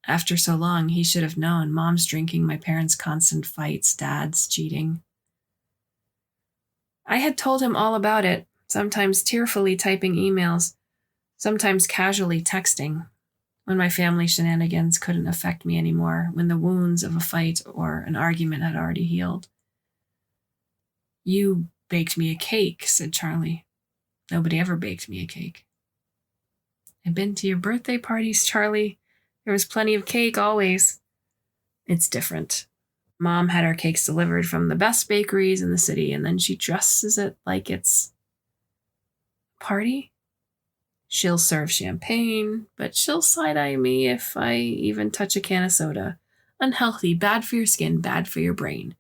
After so long, he should have known. Mom's drinking, my parents' constant fights, Dad's cheating. I had told him all about it, sometimes tearfully typing emails, sometimes casually texting, when my family shenanigans couldn't affect me anymore, when the wounds of a fight or an argument had already healed. You baked me a cake, said Charlie. Nobody ever baked me a cake. I've been to your birthday parties, Charlie. There was plenty of cake, always. It's different. Mom had our cakes delivered from the best bakeries in the city, and then she dresses it like it's a party. She'll serve champagne, but she'll side-eye me if I even touch a can of soda. Unhealthy, bad for your skin, bad for your brain.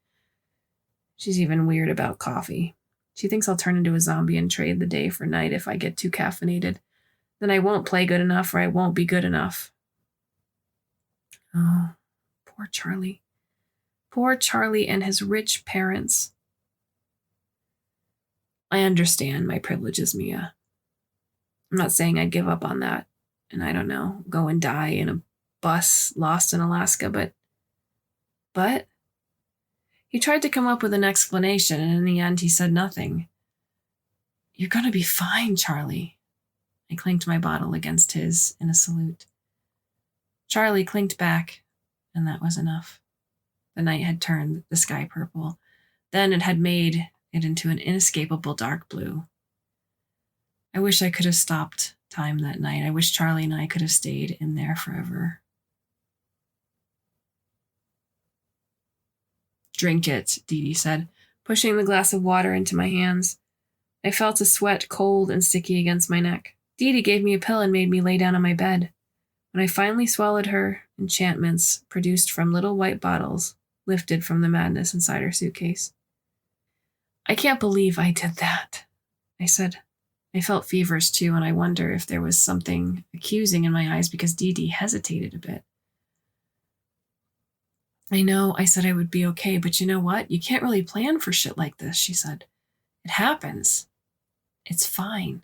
She's even weird about coffee. She thinks I'll turn into a zombie and trade the day for night if I get too caffeinated. Then I won't play good enough or I won't be good enough. Oh, poor Charlie. Poor Charlie and his rich parents. I understand my privileges, Mia. I'm not saying I'd give up on that and, I don't know, go and die in a bus lost in Alaska, but he tried to come up with an explanation, and in the end he said nothing. You're going to be fine, Charlie. I clinked my bottle against his in a salute. Charlie clinked back, and that was enough. The night had turned the sky purple. Then it had made it into an inescapable dark blue. I wish I could have stopped time that night. I wish Charlie and I could have stayed in there forever. Drink it, Dee Dee said, pushing the glass of water into my hands. I felt a sweat cold and sticky against my neck. Dee Dee gave me a pill and made me lay down on my bed. When I finally swallowed her enchantments produced from little white bottles, lifted from the madness inside her suitcase. I can't believe I did that, I said. I felt feverish too, and I wonder if there was something accusing in my eyes because Dee Dee hesitated a bit. I know I said I would be okay, but you know what? You can't really plan for shit like this, she said. It happens. It's fine.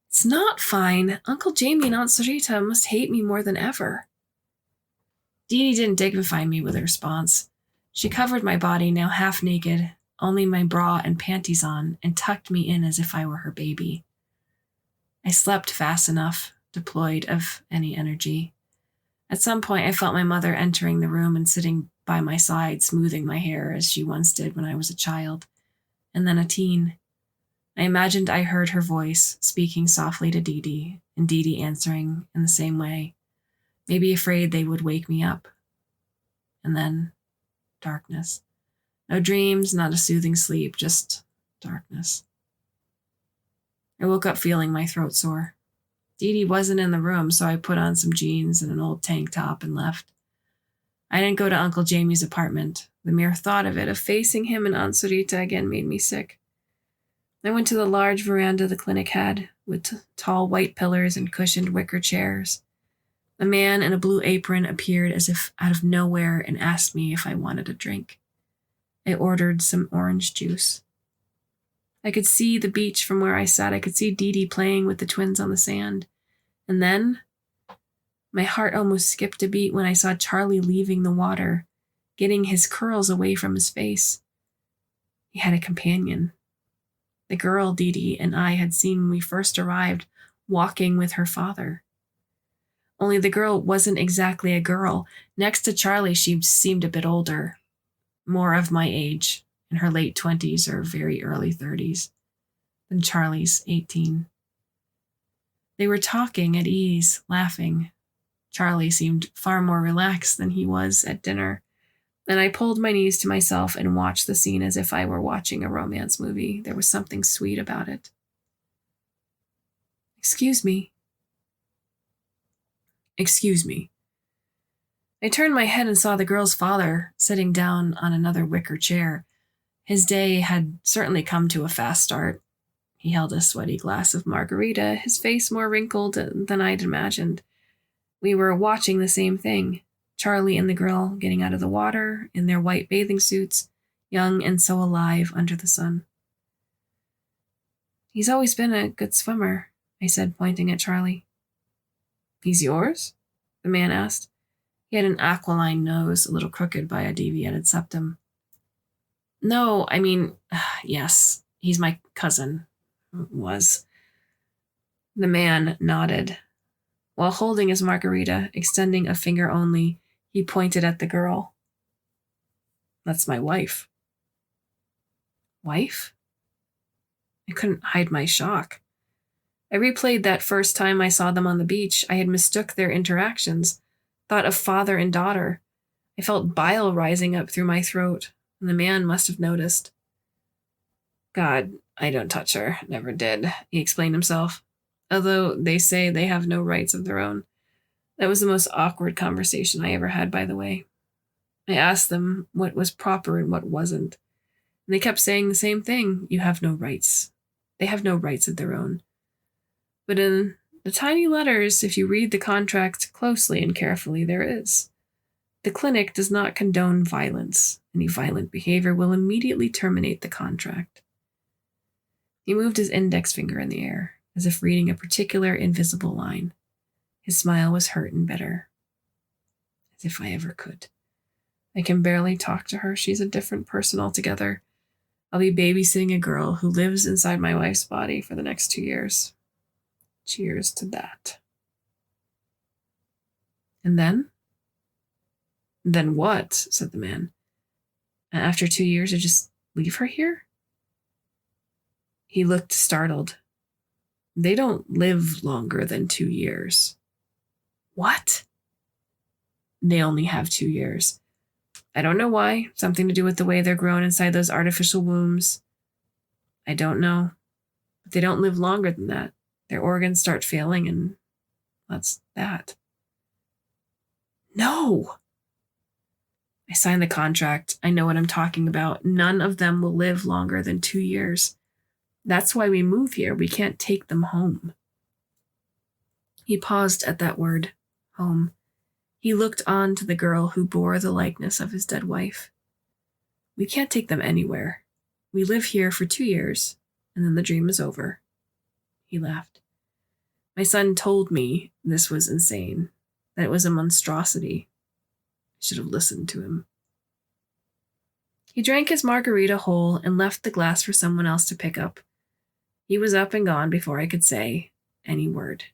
It's not fine. Uncle Jamie and Aunt Sarita must hate me more than ever. Dee Dee didn't dignify me with a response. She covered my body, now half naked, only my bra and panties on, and tucked me in as if I were her baby. I slept fast enough, deployed of any energy. At some point, I felt my mother entering the room and sitting by my side, smoothing my hair as she once did when I was a child, and then a teen. I imagined I heard her voice, speaking softly to Dee Dee, and Dee Dee answering in the same way, maybe afraid they would wake me up. And then, darkness. No dreams, not a soothing sleep, just darkness. I woke up feeling my throat sore. Dee Dee wasn't in the room, so I put on some jeans and an old tank top and left. I didn't go to Uncle Jamie's apartment. The mere thought of it, of facing him and Aunt Sarita again, made me sick. I went to the large veranda the clinic had, with tall white pillars and cushioned wicker chairs. A man in a blue apron appeared as if out of nowhere and asked me if I wanted a drink. I ordered some orange juice. I could see the beach from where I sat. I could see Dee Dee playing with the twins on the sand. And then my heart almost skipped a beat when I saw Charlie leaving the water, getting his curls away from his face. He had a companion. The girl Dee Dee and I had seen when we first arrived, walking with her father. Only the girl wasn't exactly a girl. Next to Charlie, she seemed a bit older, more of my age, in her late 20s or very early 30s, than Charlie's 18. They were talking at ease, laughing. Charlie seemed far more relaxed than he was at dinner, and I pulled my knees to myself and watched the scene as if I were watching a romance movie. There was something sweet about it. Excuse me. Excuse me. I turned my head and saw the girl's father sitting down on another wicker chair. His day had certainly come to a fast start. He held a sweaty glass of margarita, his face more wrinkled than I'd imagined. We were watching the same thing. Charlie and the girl getting out of the water in their white bathing suits, young and so alive under the sun. He's always been a good swimmer, I said, pointing at Charlie. He's yours? The man asked. He had an aquiline nose, a little crooked by a deviated septum. No, I mean, yes, he's my cousin. Was. The man nodded. While holding his margarita, extending a finger only, he pointed at the girl. That's my wife. Wife? I couldn't hide my shock. I replayed that first time I saw them on the beach. I had mistook their interactions, thought of father and daughter. I felt bile rising up through my throat, and the man must have noticed. God, I don't touch her. Never did, he explained himself. Although they say they have no rights of their own. That was the most awkward conversation I ever had, by the way. I asked them what was proper and what wasn't. And they kept saying the same thing. You have no rights. They have no rights of their own. But in the tiny letters, if you read the contract closely and carefully, there is. The clinic does not condone violence. Any violent behavior will immediately terminate the contract. He moved his index finger in the air, as if reading a particular invisible line. His smile was hurt and bitter. As if I ever could. I can barely talk to her. She's a different person altogether. I'll be babysitting a girl who lives inside my wife's body for the next 2 years. Cheers to that. And then? Then what? Said the man. After 2 years, I just leave her here? He looked startled. They don't live longer than 2 years. What? They only have 2 years. I don't know why. Something to do with the way they're grown inside those artificial wombs. I don't know. But they don't live longer than that. Their organs start failing, and that's that. No! I signed the contract. I know what I'm talking about. None of them will live longer than 2 years. That's why we move here. We can't take them home. He paused at that word, home. He looked on to the girl who bore the likeness of his dead wife. We can't take them anywhere. We live here for 2 years, and then the dream is over. He laughed. My son told me this was insane, that it was a monstrosity. I should have listened to him. He drank his margarita whole and left the glass for someone else to pick up. He was up and gone before I could say any word.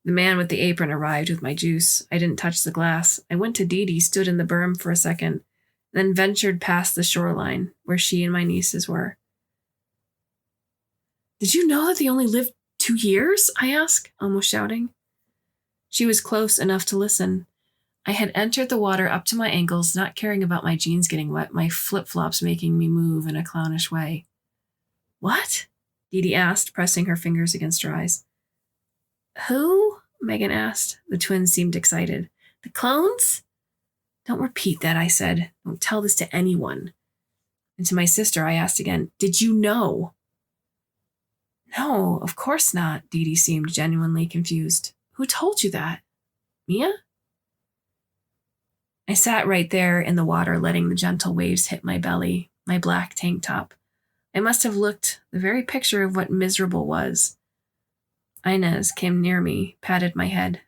The man with the apron arrived with my juice. I didn't touch the glass. I went to Dee Dee, stood in the berm for a second, then ventured past the shoreline where she and my nieces were. Did you know that they only lived 2 years? I asked, almost shouting. She was close enough to listen. I had entered the water up to my ankles, not caring about my jeans getting wet, my flip-flops making me move in a clownish way. What? Dee Dee asked, pressing her fingers against her eyes. Who? Megan asked. The twins seemed excited. The clones? Don't repeat that, I said. Don't tell this to anyone. And to my sister, I asked again, did you know? No, of course not. Dee Dee seemed genuinely confused. Who told you that? Mia? I sat right there in the water, letting the gentle waves hit my belly, my black tank top. I must have looked the very picture of what miserable was. Inez came near me, patted my head.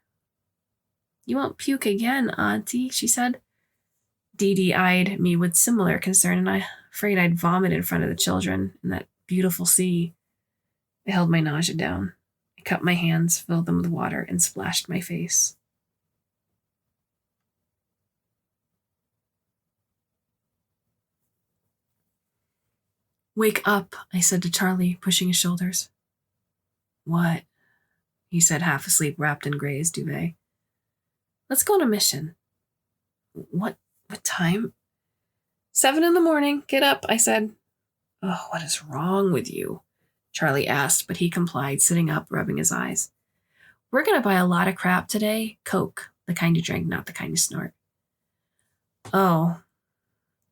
You won't puke again, Auntie, she said. Dee Dee eyed me with similar concern, and I'm afraid I'd vomit in front of the children in that beautiful sea. I held my nausea down. I cupped my hands, filled them with water, and splashed my face. Wake up, I said to Charlie, pushing his shoulders. What? He said, half asleep, wrapped in Gray's duvet. Let's go on a mission. What time? 7 a.m. Get up, I said. Oh, what is wrong with you? Charlie asked, but he complied, sitting up, rubbing his eyes. We're going to buy a lot of crap today. Coke, the kind you drink, not the kind you snort. Oh,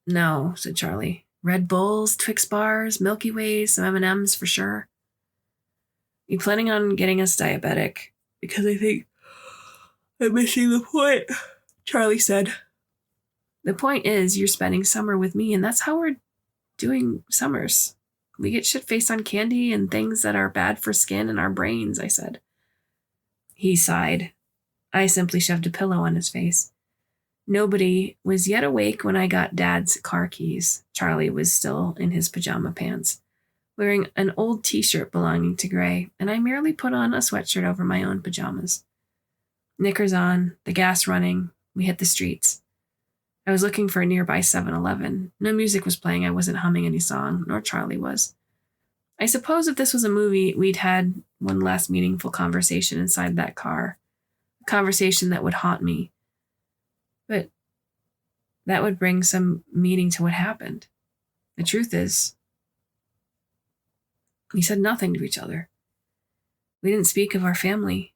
no, said Charlie. Red Bulls, Twix bars, Milky Ways, some M&Ms for sure. You planning on getting us diabetic? Because I think I'm missing the point, Charlie said. The point is you're spending summer with me, and that's how we're doing summers. We get shit-faced on candy and things that are bad for skin and our brains, I said. He sighed. I simply shoved a pillow on his face. Nobody was yet awake when I got Dad's car keys. Charlie was still in his pajama pants, wearing an old t-shirt belonging to Gray, and I merely put on a sweatshirt over my own pajamas. Knickers on, the gas running, we hit the streets. I was looking for a nearby 7-Eleven. No music was playing. I wasn't humming any song, nor Charlie was. I suppose if this was a movie, we'd had one last meaningful conversation inside that car. A conversation that would haunt me. But that would bring some meaning to what happened. The truth is, we said nothing to each other. We didn't speak of our family.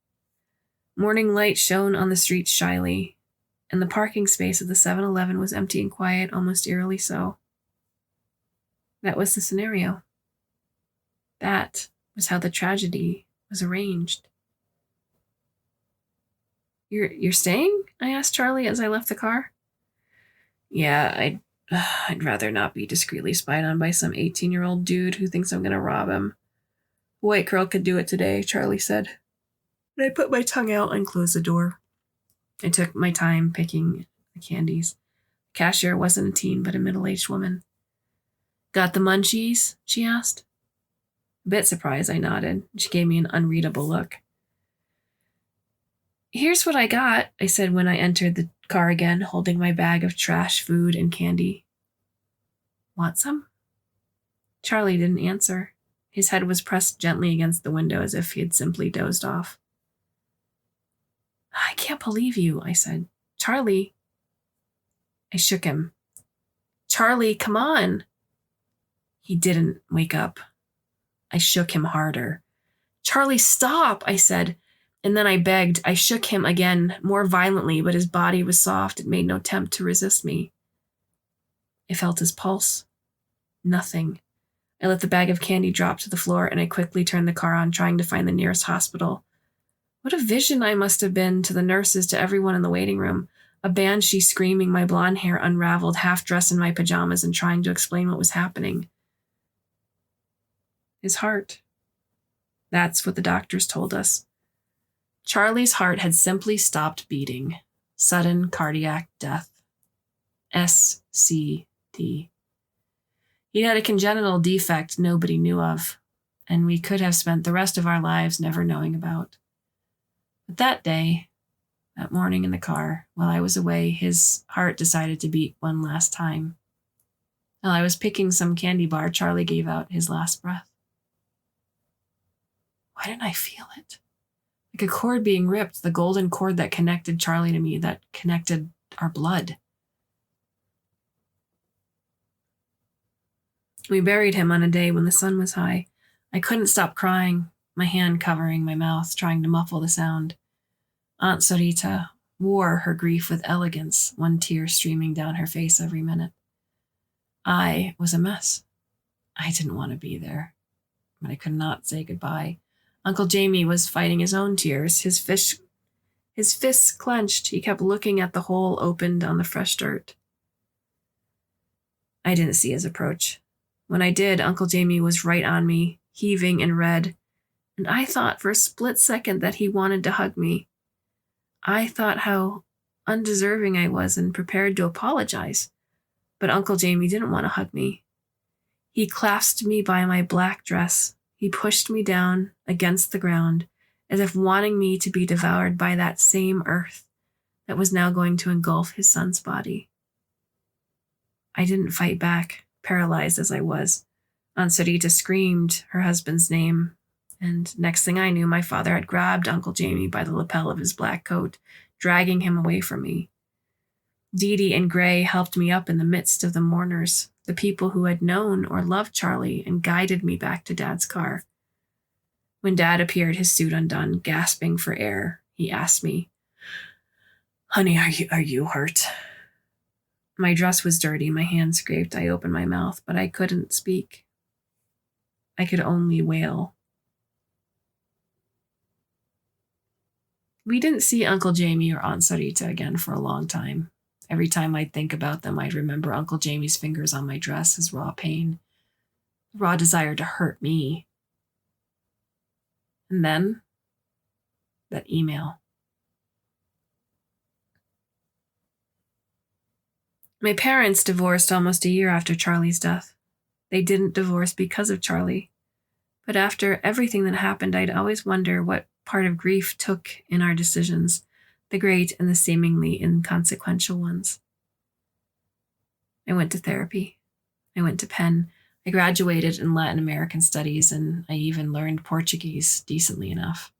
Morning light shone on the streets shyly, and the parking space of the 7-Eleven was empty and quiet, almost eerily so. That was the scenario. That was how the tragedy was arranged. You're staying? I asked Charlie as I left the car. Yeah, I'd rather not be discreetly spied on by some 18-year-old dude who thinks I'm going to rob him. A white girl could do it today, Charlie said. And I put my tongue out and closed the door. I took my time picking the candies. The cashier wasn't a teen, but a middle-aged woman. Got the munchies? She asked. A bit surprised, I nodded. She gave me an unreadable look. Here's what I got, I said when I entered the car again, holding my bag of trash, food, and candy. Want some? Charlie didn't answer. His head was pressed gently against the window as if he had simply dozed off. I can't believe you, I said. Charlie. I shook him. Charlie, come on. He didn't wake up. I shook him harder. Charlie, stop, I said. And then I begged. I shook him again, more violently, but his body was soft. It made no attempt to resist me. I felt his pulse. Nothing. I let the bag of candy drop to the floor, and I quickly turned the car on, trying to find the nearest hospital. What a vision I must have been to the nurses, to everyone in the waiting room. A banshee screaming, my blonde hair unraveled, half dressed in my pajamas and trying to explain what was happening. His heart. That's what the doctors told us. Charlie's heart had simply stopped beating. Sudden cardiac death. SCD. He had a congenital defect nobody knew of, and we could have spent the rest of our lives never knowing about. But that day, that morning in the car, while I was away, his heart decided to beat one last time. While I was picking some candy bar, Charlie gave out his last breath. Why didn't I feel it? Like a cord being ripped, the golden cord that connected Charlie to me, that connected our blood. We buried him on a day when the sun was high. I couldn't stop crying, my hand covering my mouth, trying to muffle the sound. Aunt Sarita wore her grief with elegance, one tear streaming down her face every minute. I was a mess. I didn't want to be there, but I could not say goodbye. Uncle Jamie was fighting his own tears, his fists clenched. He kept looking at the hole opened on the fresh dirt. I didn't see his approach. When I did, Uncle Jamie was right on me, heaving in red, and I thought for a split second that he wanted to hug me. I thought how undeserving I was and prepared to apologize, but Uncle Jamie didn't want to hug me. He clasped me by my black dress. He pushed me down against the ground, as if wanting me to be devoured by that same earth that was now going to engulf his son's body. I didn't fight back, paralyzed as I was. Aunt Sarita screamed her husband's name, and next thing I knew, my father had grabbed Uncle Jamie by the lapel of his black coat, dragging him away from me. Dee Dee and Gray helped me up in the midst of the mourners, the people who had known or loved Charlie, and guided me back to Dad's car. When Dad appeared, his suit undone, gasping for air, he asked me, "Honey, are you hurt?" My dress was dirty, my hands scraped. I opened my mouth, but I couldn't speak. I could only wail. We didn't see Uncle Jamie or Aunt Sarita again for a long time. Every time I'd think about them, I'd remember Uncle Jamie's fingers on my dress, his raw pain, the raw desire to hurt me. And then, that email. My parents divorced almost a year after Charlie's death. They didn't divorce because of Charlie. But after everything that happened, I'd always wonder what part of grief took in our decisions, the great and the seemingly inconsequential ones. I went to therapy. I went to Penn. I graduated in Latin American studies, and I even learned Portuguese decently enough.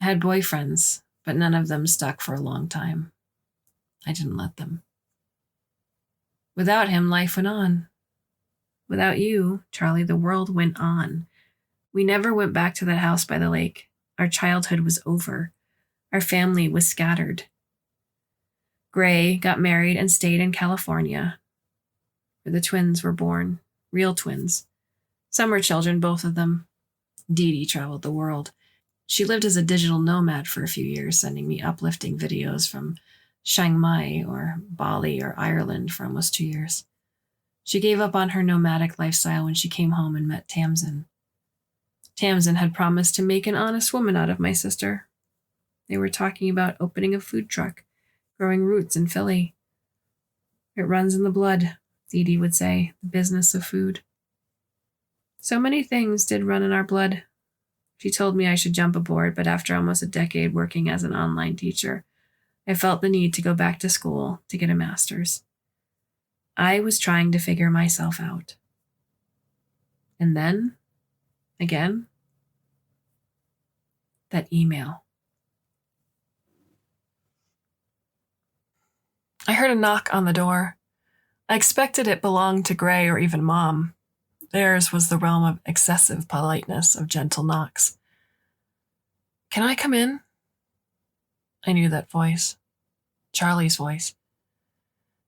I had boyfriends, but none of them stuck for a long time. I didn't let them. Without him, life went on. Without you, Charlie, the world went on. We never went back to that house by the lake. Our childhood was over. Our family was scattered. Gray got married and stayed in California, where the twins were born, real twins. Summer children, both of them. Dee Dee traveled the world. She lived as a digital nomad for a few years, sending me uplifting videos from Chiang Mai or Bali or Ireland for almost 2 years. She gave up on her nomadic lifestyle when she came home and met Tamsin. Tamsin had promised to make an honest woman out of my sister. They were talking about opening a food truck, growing roots in Philly. It runs in the blood, Dee Dee would say, the business of food. So many things did run in our blood. She told me I should jump aboard, but after almost a decade working as an online teacher, I felt the need to go back to school to get a master's. I was trying to figure myself out. And then, again, that email. I heard a knock on the door. I expected it belonged to Gray or even Mom. Theirs was the realm of excessive politeness, of gentle knocks. "Can I come in?" I knew that voice. Charlie's voice.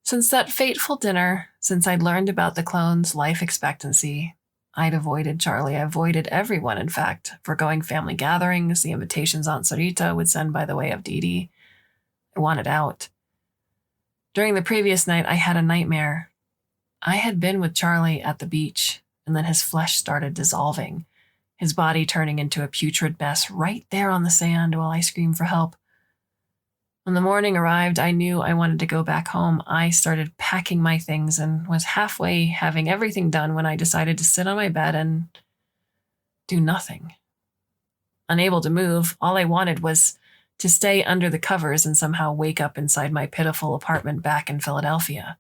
Since that fateful dinner, since I'd learned about the clone's life expectancy, I'd avoided Charlie. I avoided everyone, in fact, foregoing family gatherings, the invitations Aunt Sarita would send by the way of Dee Dee. I wanted out. During the previous night, I had a nightmare. I had been with Charlie at the beach, and then his flesh started dissolving, his body turning into a putrid mess right there on the sand while I screamed for help. When the morning arrived, I knew I wanted to go back home. I started packing my things and was halfway having everything done when I decided to sit on my bed and do nothing. Unable to move, all I wanted was to stay under the covers and somehow wake up inside my pitiful apartment back in Philadelphia.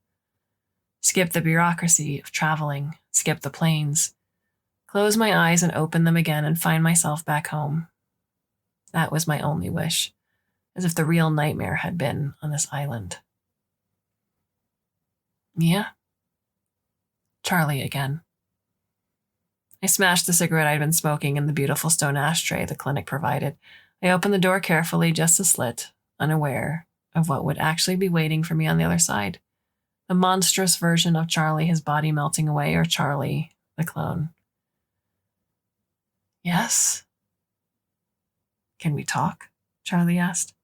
Skip the bureaucracy of traveling, skip the planes, close my eyes and open them again and find myself back home. That was my only wish. As if the real nightmare had been on this island. "Yeah?" Charlie again. I smashed the cigarette I'd been smoking in the beautiful stone ashtray the clinic provided. I opened the door carefully, just a slit, unaware of what would actually be waiting for me on the other side. The monstrous version of Charlie, his body melting away, or Charlie, the clone. "Yes?" "Can we talk?" Charlie asked.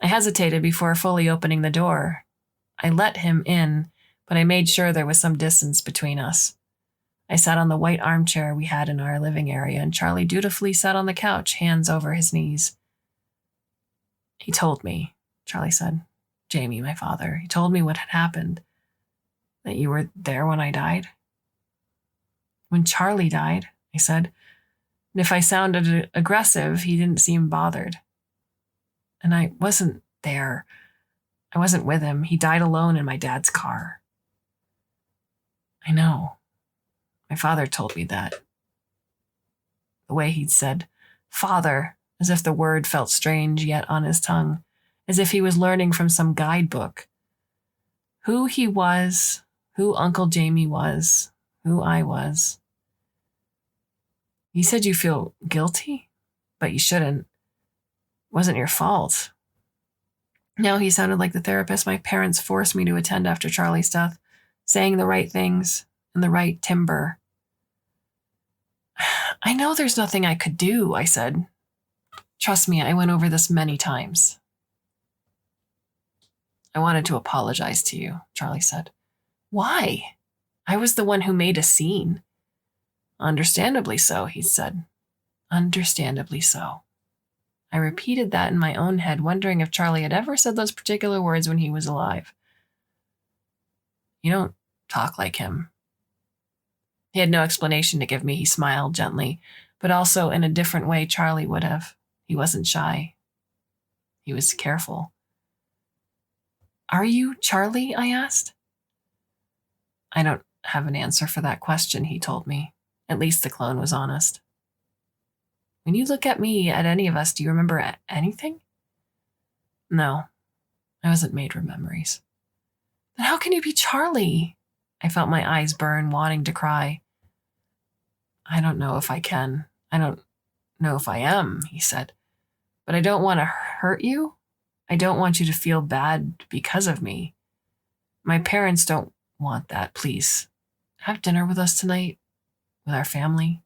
I hesitated before fully opening the door. I let him in, but I made sure there was some distance between us. I sat on the white armchair we had in our living area, and Charlie dutifully sat on the couch, hands over his knees. He told me, Charlie said. Jamie, my father, he told me what had happened. That you were there when I died. When Charlie died, I said. And if I sounded aggressive, he didn't seem bothered. And I wasn't there. I wasn't with him. He died alone in my dad's car. I know. My father told me that. The way he'd said, father, as if the word felt strange yet on his tongue, as if he was learning from some guidebook. Who he was, who Uncle Jamie was, who I was. You said you feel guilty, but you shouldn't. It wasn't your fault. Now he sounded like the therapist my parents forced me to attend after Charlie's death, saying the right things in the right timbre. I know there's nothing I could do, I said. Trust me, I went over this many times. I wanted to apologize to you, Charlie said. Why? I was the one who made a scene. Understandably so, he said. Understandably so. I repeated that in my own head, wondering if Charlie had ever said those particular words when he was alive. You don't talk like him. He had no explanation to give me. He smiled gently, but also in a different way Charlie would have. He wasn't shy. He was careful. Are you Charlie? I asked. I don't have an answer for that question, he told me. At least the clone was honest. When you look at me, at any of us, do you remember anything? No, I wasn't made for memories. Then how can you be Charlie? I felt my eyes burn, wanting to cry. I don't know if I can. I don't know if I am, he said. But I don't want to hurt you. I don't want you to feel bad because of me. My parents don't want that. Please, have dinner with us tonight, with our family.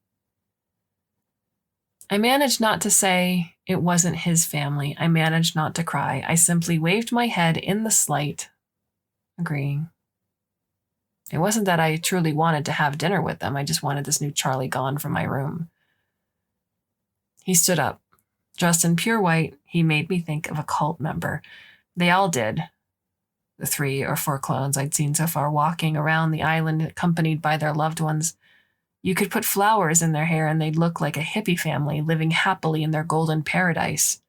I managed not to say it wasn't his family. I managed not to cry. I simply waved my head in the slight, agreeing. It wasn't that I truly wanted to have dinner with them. I just wanted this new Charlie gone from my room. He stood up. Dressed in pure white, he made me think of a cult member. They all did. The 3 or 4 clones I'd seen so far walking around the island accompanied by their loved ones. You could put flowers in their hair and they'd look like a hippie family living happily in their golden paradise.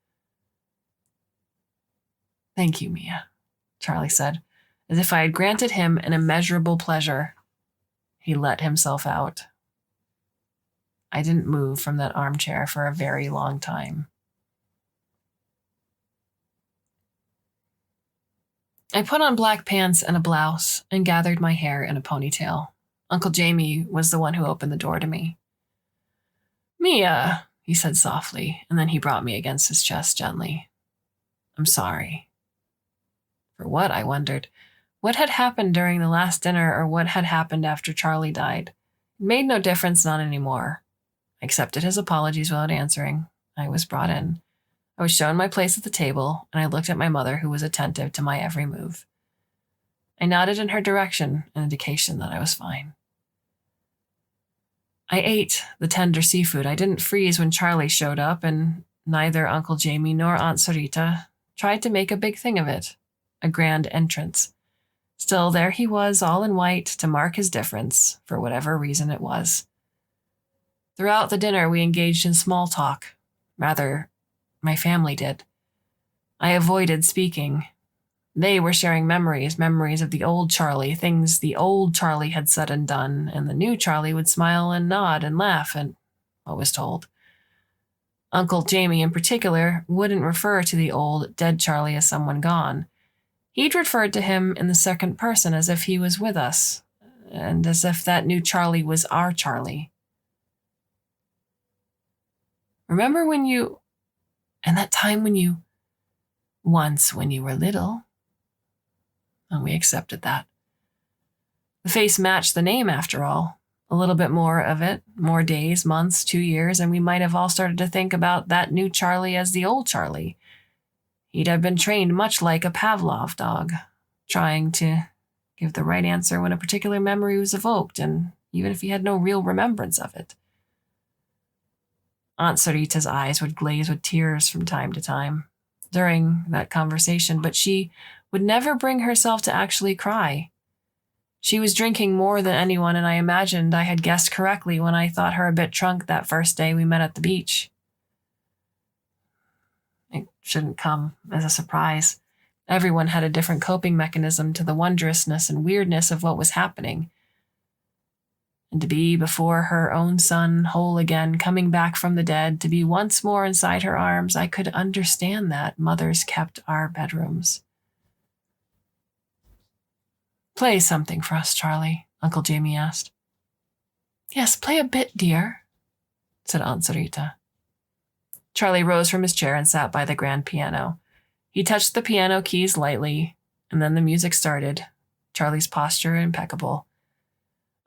Thank you, Mia, Charlie said, as if I had granted him an immeasurable pleasure. He let himself out. I didn't move from that armchair for a very long time. I put on black pants and a blouse and gathered my hair in a ponytail. Uncle Jamie was the one who opened the door to me. Mia, he said softly, and then he brought me against his chest gently. I'm sorry. For what, I wondered. What had happened during the last dinner or what had happened after Charlie died? It made no difference, not anymore. I accepted his apologies without answering. I was brought in. I was shown my place at the table, and I looked at my mother, who was attentive to my every move. I nodded in her direction, an indication that I was fine. I ate the tender seafood. I didn't freeze when Charlie showed up, and neither Uncle Jamie nor Aunt Sarita tried to make a big thing of it, a grand entrance. Still, there he was, all in white, to mark his difference, for whatever reason it was. Throughout the dinner, we engaged in small talk. Rather, my family did. I avoided speaking. They were sharing memories of the old Charlie, things the old Charlie had said and done, and the new Charlie would smile and nod and laugh at what was told. Uncle Jamie, in particular, wouldn't refer to the old, dead Charlie as someone gone. He'd referred to him in the second person as if he was with us, and as if that new Charlie was our Charlie. Remember when you... And that time when you... Once when you were little... And we accepted that. The face matched the name, after all. A little bit more of it, more days, months, 2 years, and we might have all started to think about that new Charlie as the old Charlie. He'd have been trained much like a Pavlov dog, trying to give the right answer when a particular memory was evoked, and even if he had no real remembrance of it. Aunt Sarita's eyes would glaze with tears from time to time during that conversation, but she would never bring herself to actually cry. She was drinking more than anyone, and I imagined I had guessed correctly when I thought her a bit drunk that first day we met at the beach. It shouldn't come as a surprise. Everyone had a different coping mechanism to the wondrousness and weirdness of what was happening. And to be before her own son, whole again, coming back from the dead, to be once more inside her arms, I could understand that mothers kept our bedrooms. "Play something for us, Charlie," Uncle Jamie asked. "Yes, play a bit, dear," said Aunt Sarita. Charlie rose from his chair and sat by the grand piano. He touched the piano keys lightly, and then the music started, Charlie's posture impeccable.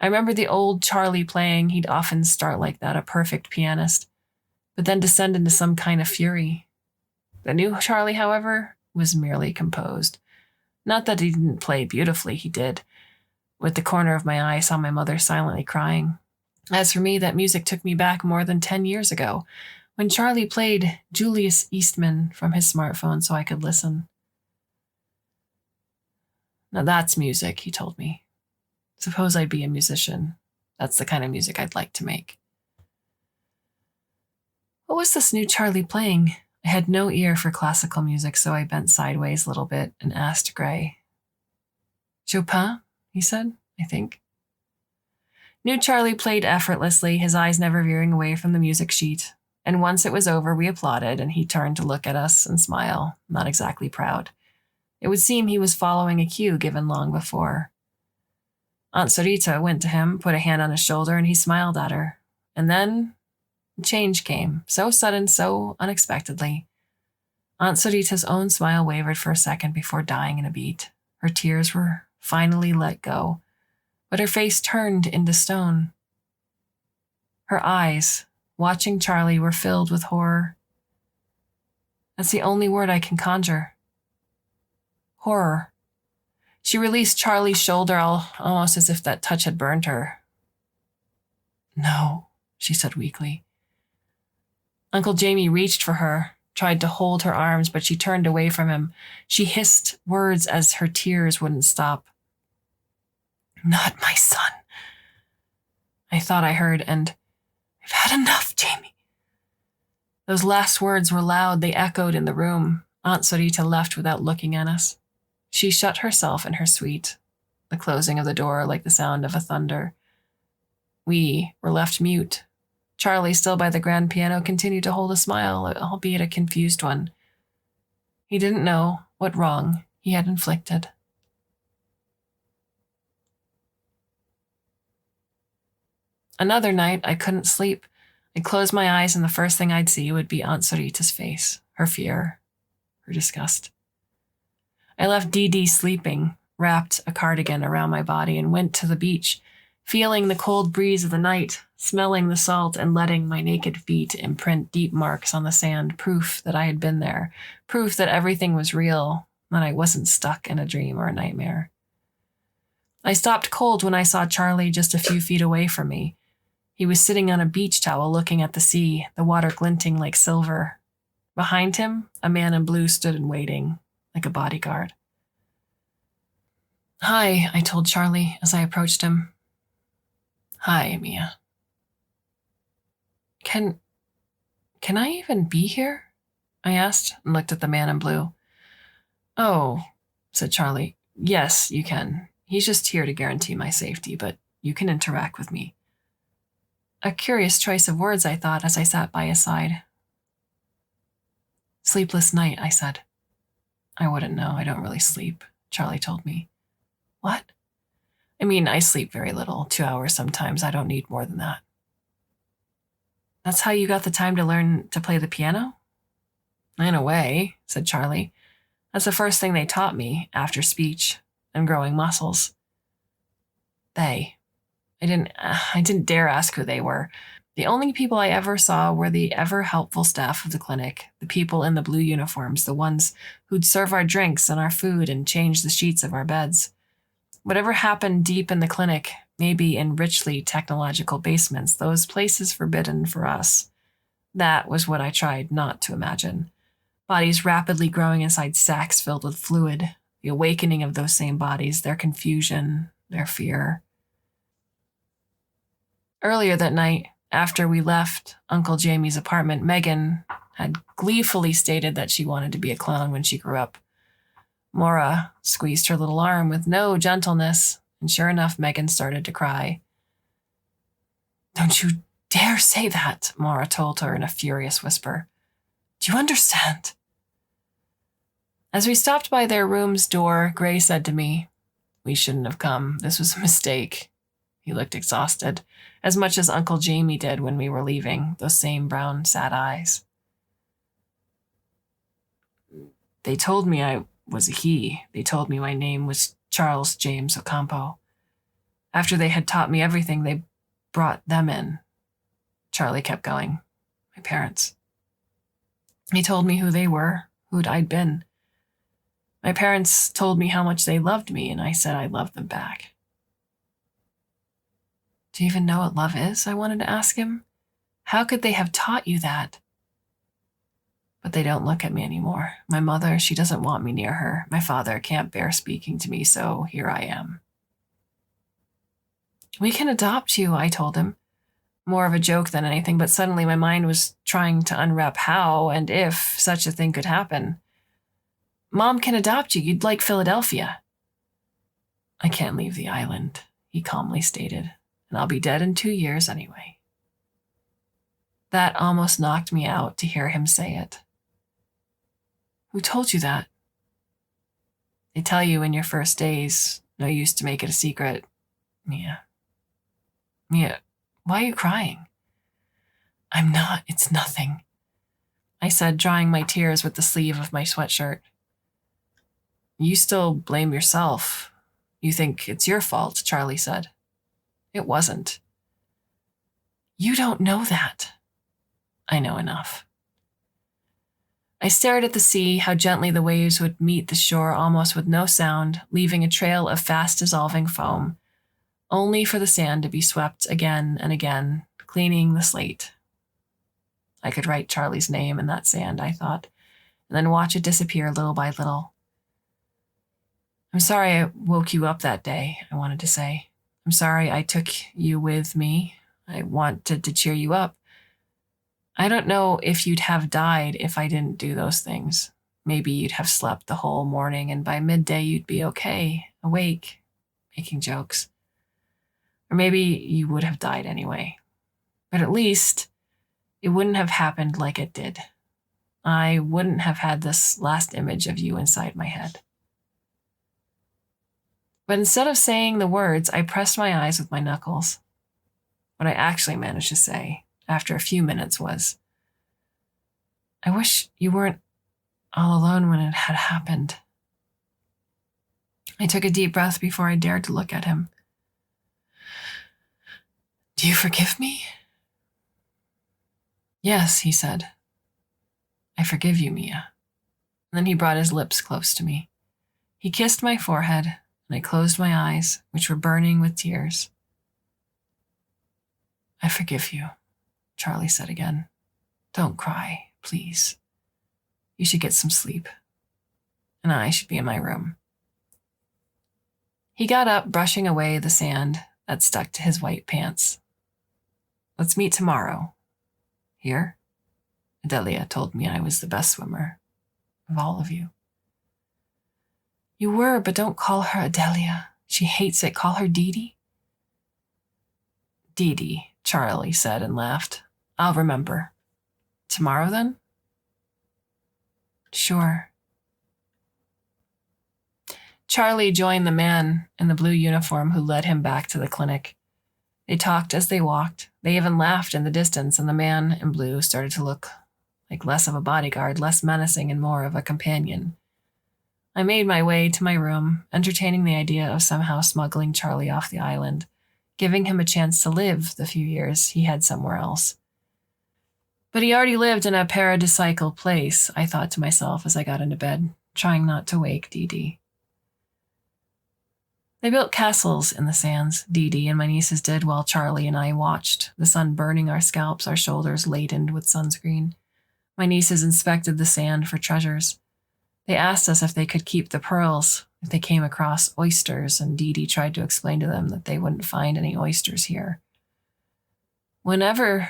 I remember the old Charlie playing. He'd often start like that, a perfect pianist, but then descend into some kind of fury. The new Charlie, however, was merely composed. Not that he didn't play beautifully, he did. With the corner of my eye, I saw my mother silently crying. As for me, that music took me back more than 10 years ago, when Charlie played Julius Eastman from his smartphone so I could listen. "Now that's music," he told me. "Suppose I'd be a musician. That's the kind of music I'd like to make." What was this new Charlie playing? I had no ear for classical music, so I bent sideways a little bit and asked Gray. "Chopin," he said, "I think." New Charlie played effortlessly, his eyes never veering away from the music sheet. And once it was over, we applauded, and he turned to look at us and smile, not exactly proud. It would seem he was following a cue given long before. Aunt Sarita went to him, put a hand on his shoulder, and he smiled at her. And then change came, so sudden, so unexpectedly. Aunt Sarita's own smile wavered for a second before dying in a beat. Her tears were finally let go, but her face turned into stone. Her eyes, watching Charlie, were filled with horror. That's the only word I can conjure. Horror. She released Charlie's shoulder almost as if that touch had burned her. "No," she said weakly. Uncle Jamie reached for her, tried to hold her arms, but she turned away from him. She hissed words as her tears wouldn't stop. "Not my son," I thought I heard, and "I've had enough, Jamie." Those last words were loud. They echoed in the room. Aunt Sarita left without looking at us. She shut herself in her suite, the closing of the door like the sound of a thunder. We were left mute. Charlie, still by the grand piano, continued to hold a smile, albeit a confused one. He didn't know what wrong he had inflicted. Another night, I couldn't sleep. I'd close my eyes, and the first thing I'd see would be Aunt Sarita's face, her fear, her disgust. I left Dee Dee sleeping, wrapped a cardigan around my body, and went to the beach, feeling the cold breeze of the night, smelling the salt, and letting my naked feet imprint deep marks on the sand, proof that I had been there, proof that everything was real, that I wasn't stuck in a dream or a nightmare. I stopped cold when I saw Charlie just a few feet away from me. He was sitting on a beach towel looking at the sea, the water glinting like silver. Behind him, a man in blue stood and waiting, like a bodyguard. "Hi," I told Charlie as I approached him. "Hi, Mia." Can I even be here?" I asked and looked at the man in blue. "Oh," said Charlie. "Yes, you can. He's just here to guarantee my safety, but you can interact with me." A curious choice of words, I thought, as I sat by his side. "Sleepless night," I said. "I wouldn't know. I don't really sleep," Charlie told me. "What?" "I mean, I sleep very little, 2 hours sometimes. I don't need more than that." "That's how you got the time to learn to play the piano?" "In a way," said Charlie. "That's the first thing they taught me after speech and growing muscles." They. I didn't dare ask who they were. The only people I ever saw were the ever-helpful staff of the clinic, the people in the blue uniforms, the ones who'd serve our drinks and our food and change the sheets of our beds. Whatever happened deep in the clinic, maybe in richly technological basements, those places forbidden for us. That was what I tried not to imagine. Bodies rapidly growing inside sacks filled with fluid, the awakening of those same bodies, their confusion, their fear. Earlier that night, after we left Uncle Jamie's apartment, Megan had gleefully stated that she wanted to be a clown when she grew up. Maura squeezed her little arm with no gentleness, and sure enough, Megan started to cry. "Don't you dare say that," Maura told her in a furious whisper. "Do you understand?" As we stopped by their room's door, Gray said to me, "We shouldn't have come. This was a mistake." He looked exhausted, as much as Uncle Jamie did when we were leaving, those same brown, sad eyes. "They told me I was a he. They told me my name was Charles James Ocampo. After they had taught me everything, they brought them in." Charlie kept going. "My parents. He told me who they were, who I'd been. My parents told me how much they loved me, and I said I loved them back." "Do you even know what love is?" I wanted to ask him. "How could they have taught you that?" "But they don't look at me anymore. My mother, she doesn't want me near her. My father can't bear speaking to me, so here I am." "We can adopt you," I told him. More of a joke than anything, but suddenly my mind was trying to unwrap how and if such a thing could happen. "Mom can adopt you. You'd like Philadelphia." "I can't leave the island," he calmly stated, "and I'll be dead in 2 years anyway." That almost knocked me out to hear him say it. "Who told you that?" "They tell you in your first days. No use to make it a secret. Mia." "Mia, why are you crying?" "I'm not. It's nothing," I said, drying my tears with the sleeve of my sweatshirt. "You still blame yourself. You think it's your fault," Charlie said. "It wasn't." "You don't know that." "I know enough." I stared at the sea, how gently the waves would meet the shore almost with no sound, leaving a trail of fast-dissolving foam, only for the sand to be swept again and again, cleaning the slate. I could write Charlie's name in that sand, I thought, and then watch it disappear little by little. "I'm sorry I woke you up that day," I wanted to say. "I'm sorry I took you with me. I wanted to cheer you up. I don't know if you'd have died if I didn't do those things. Maybe you'd have slept the whole morning, and by midday you'd be okay, awake, making jokes. Or maybe you would have died anyway. But at least it wouldn't have happened like it did. I wouldn't have had this last image of you inside my head." But instead of saying the words, I pressed my eyes with my knuckles. What I actually managed to say, after a few minutes, was, "I wish you weren't all alone when it had happened." I took a deep breath before I dared to look at him. "Do you forgive me?" "Yes," he said. "I forgive you, Mia." And then he brought his lips close to me. He kissed my forehead, and I closed my eyes, which were burning with tears. "I forgive you," Charlie said again. "Don't cry, please. You should get some sleep. And I should be in my room." He got up, brushing away the sand that stuck to his white pants. "Let's meet tomorrow. Here? Adelia told me I was the best swimmer of all of you." "You were, but don't call her Adelia. She hates it. Call her Dee Dee." "Dee Dee," Charlie said and laughed. "I'll remember. Tomorrow, then?" "Sure." Charlie joined the man in the blue uniform who led him back to the clinic. They talked as they walked. They even laughed in the distance, and the man in blue started to look like less of a bodyguard, less menacing, and more of a companion. I made my way to my room, entertaining the idea of somehow smuggling Charlie off the island, giving him a chance to live the few years he had somewhere else. But he already lived in a paradisiacal place, I thought to myself as I got into bed, trying not to wake Dee Dee. They built castles in the sands, Dee Dee and my nieces did, while Charlie and I watched, the sun burning our scalps, our shoulders ladened with sunscreen. My nieces inspected the sand for treasures. They asked us if they could keep the pearls if they came across oysters, and Dee Dee tried to explain to them that they wouldn't find any oysters here. Whenever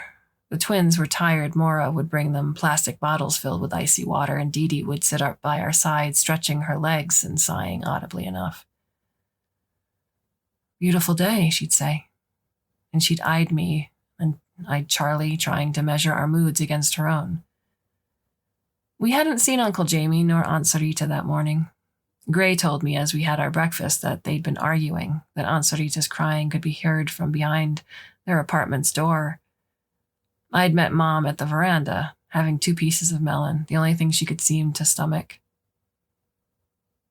the twins were tired, Maura would bring them plastic bottles filled with icy water, and Dee Dee would sit up by our side, stretching her legs and sighing audibly enough. "Beautiful day," she'd say, and she'd eyed me and eyed Charlie, trying to measure our moods against her own. We hadn't seen Uncle Jamie nor Aunt Sarita that morning. Gray told me as we had our breakfast that they'd been arguing, that Aunt Sarita's crying could be heard from behind their apartment's door. I'd met Mom at the veranda, having 2 pieces of melon, the only thing she could seem to stomach.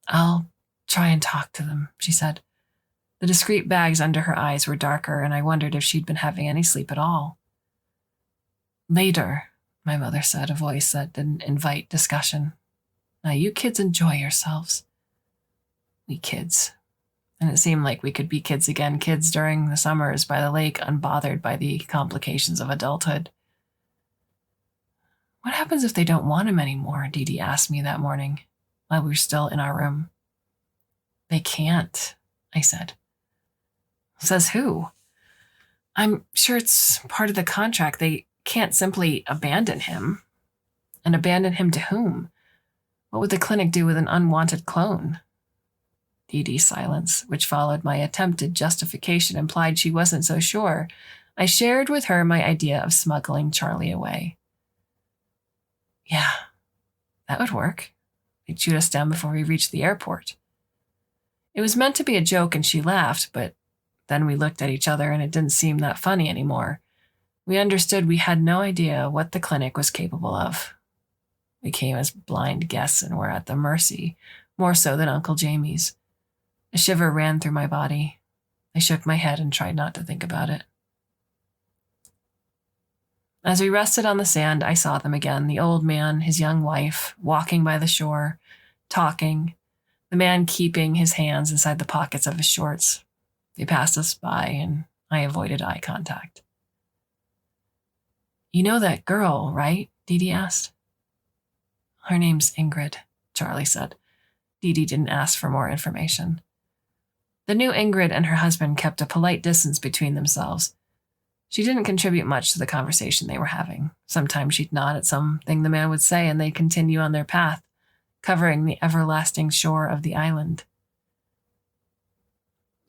"I'll try and talk to them," she said. The discreet bags under her eyes were darker, and I wondered if she'd been having any sleep at all. "Later," my mother said, a voice that didn't invite discussion. "Now you kids enjoy yourselves." We kids. And it seemed like we could be kids again, kids during the summers by the lake, unbothered by the complications of adulthood. "What happens if they don't want him anymore?" Dee Dee asked me that morning, while we were still in our room. "They can't," I said. "Says who?" "I'm sure it's part of the contract. They can't simply abandon him." "And abandon him to whom? What would the clinic do with an unwanted clone?" Dee Dee's silence, which followed my attempted justification, implied she wasn't so sure. I shared with her my idea of smuggling Charlie away. "Yeah, that would work. They'd shoot us down before we reached the airport." It was meant to be a joke, and she laughed, but then we looked at each other and it didn't seem that funny anymore. We understood we had no idea what the clinic was capable of. We came as blind guests and were at the mercy, more so than Uncle Jamie's. A shiver ran through my body. I shook my head and tried not to think about it. As we rested on the sand, I saw them again, the old man, his young wife, walking by the shore, talking, the man keeping his hands inside the pockets of his shorts. They passed us by, and I avoided eye contact. "You know that girl, right?" Dee Dee asked. "Her name's Ingrid," Charlie said. Dee Dee didn't ask for more information. The new Ingrid and her husband kept a polite distance between themselves. She didn't contribute much to the conversation they were having. Sometimes she'd nod at something the man would say, and they'd continue on their path, covering the everlasting shore of the island.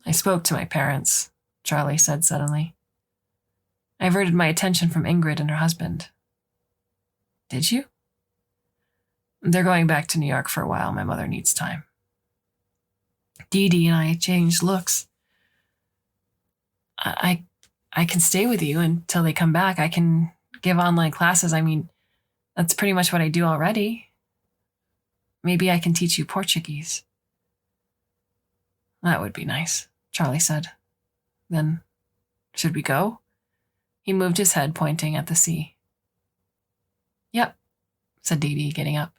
"I spoke to my parents," Charlie said suddenly. I averted my attention from Ingrid and her husband. "Did you?" "They're going back to New York for a while. My mother needs time." Dee Dee and I changed looks. I can stay with you until they come back. I can give online classes. I mean, that's pretty much what I do already. Maybe I can teach you Portuguese." "That would be nice," Charlie said. "Then, should we go?" He moved his head, pointing at the sea. "Yep," said Dee Dee, getting up.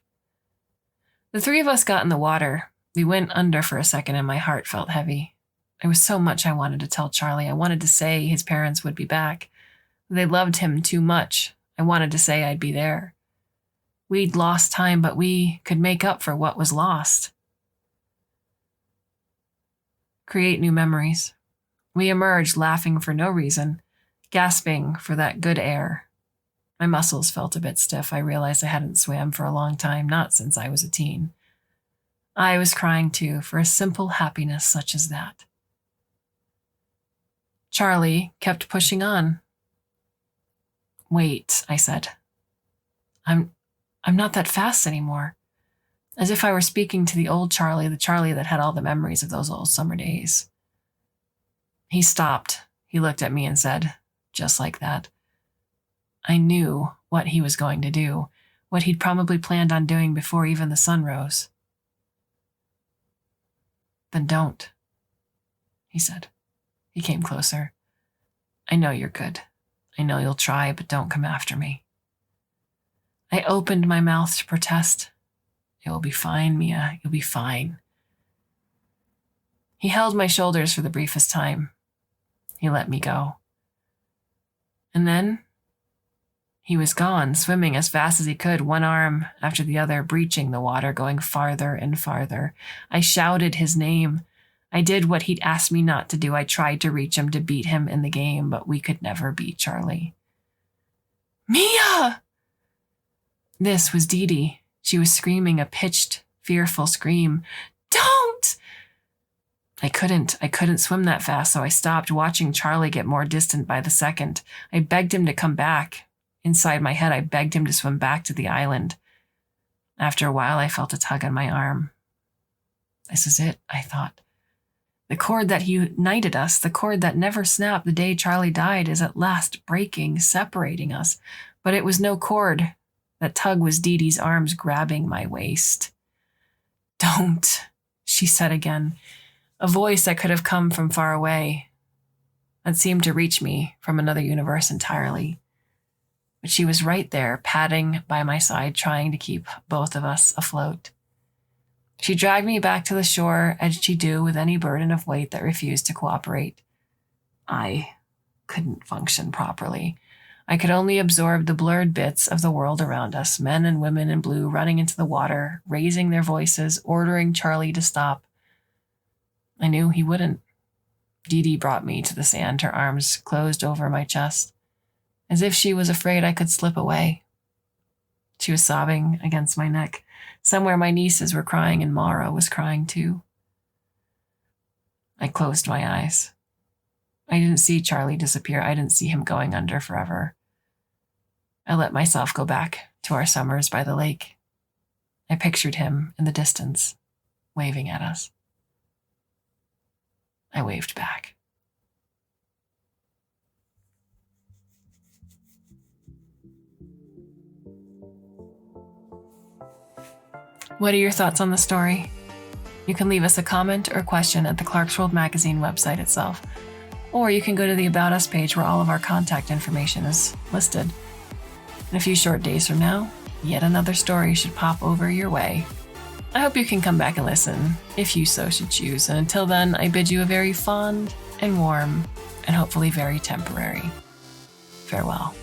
The 3 of us got in the water. We went under for a second, and my heart felt heavy. There was so much I wanted to tell Charlie. I wanted to say his parents would be back. They loved him too much. I wanted to say I'd be there. We'd lost time, but we could make up for what was lost. Create new memories. We emerged laughing for no reason, gasping for that good air. My muscles felt a bit stiff. I realized I hadn't swam for a long time, not since I was a teen. I was crying too, for a simple happiness such as that. Charlie kept pushing on. "Wait," I said. I'm not that fast anymore." As if I were speaking to the old Charlie, the Charlie that had all the memories of those old summer days. He stopped. He looked at me and said, just like that, I knew what he was going to do, what he'd probably planned on doing before even the sun rose. "Then don't," he said. He came closer. "I know you're good. I know you'll try, but don't come after me." I opened my mouth to protest. "It will be fine, Mia. You'll be fine." He held my shoulders for the briefest time. He let me go. And then he was gone, swimming as fast as he could, one arm after the other, breaching the water, going farther and farther. I shouted his name. I did what he'd asked me not to do. I tried to reach him, to beat him in the game, but we could never beat Charlie. Mia! This was Dee Dee. She was screaming a pitched, fearful scream. Don't! I couldn't swim that fast, so I stopped, watching Charlie get more distant by the second. I begged him to come back. Inside my head, I begged him to swim back to the island. After a while, I felt a tug on my arm. This is it, I thought. The cord that united us, the cord that never snapped the day Charlie died, is at last breaking, separating us. But it was no cord. That tug was Dee Dee's arms grabbing my waist. Don't, she said again, a voice that could have come from far away, that seemed to reach me from another universe entirely. But she was right there, padding by my side, trying to keep both of us afloat. She dragged me back to the shore, as she'd do with any burden of weight that refused to cooperate. I couldn't function properly. I could only absorb the blurred bits of the world around us, men and women in blue running into the water, raising their voices, ordering Charlie to stop. I knew he wouldn't. Dee Dee brought me to the sand, her arms closed over my chest, as if she was afraid I could slip away. She was sobbing against my neck. Somewhere my nieces were crying and Mara was crying too. I closed my eyes. I didn't see Charlie disappear. I didn't see him going under forever. I let myself go back to our summers by the lake. I pictured him in the distance, waving at us. I waved back. What are your thoughts on the story? You can leave us a comment or question at the Clarkesworld Magazine website itself, or you can go to the About Us page where all of our contact information is listed. In a few short days from now, yet another story should pop over your way. I hope you can come back and listen, if you so should choose, and until then, I bid you a very fond and warm, and hopefully very temporary farewell.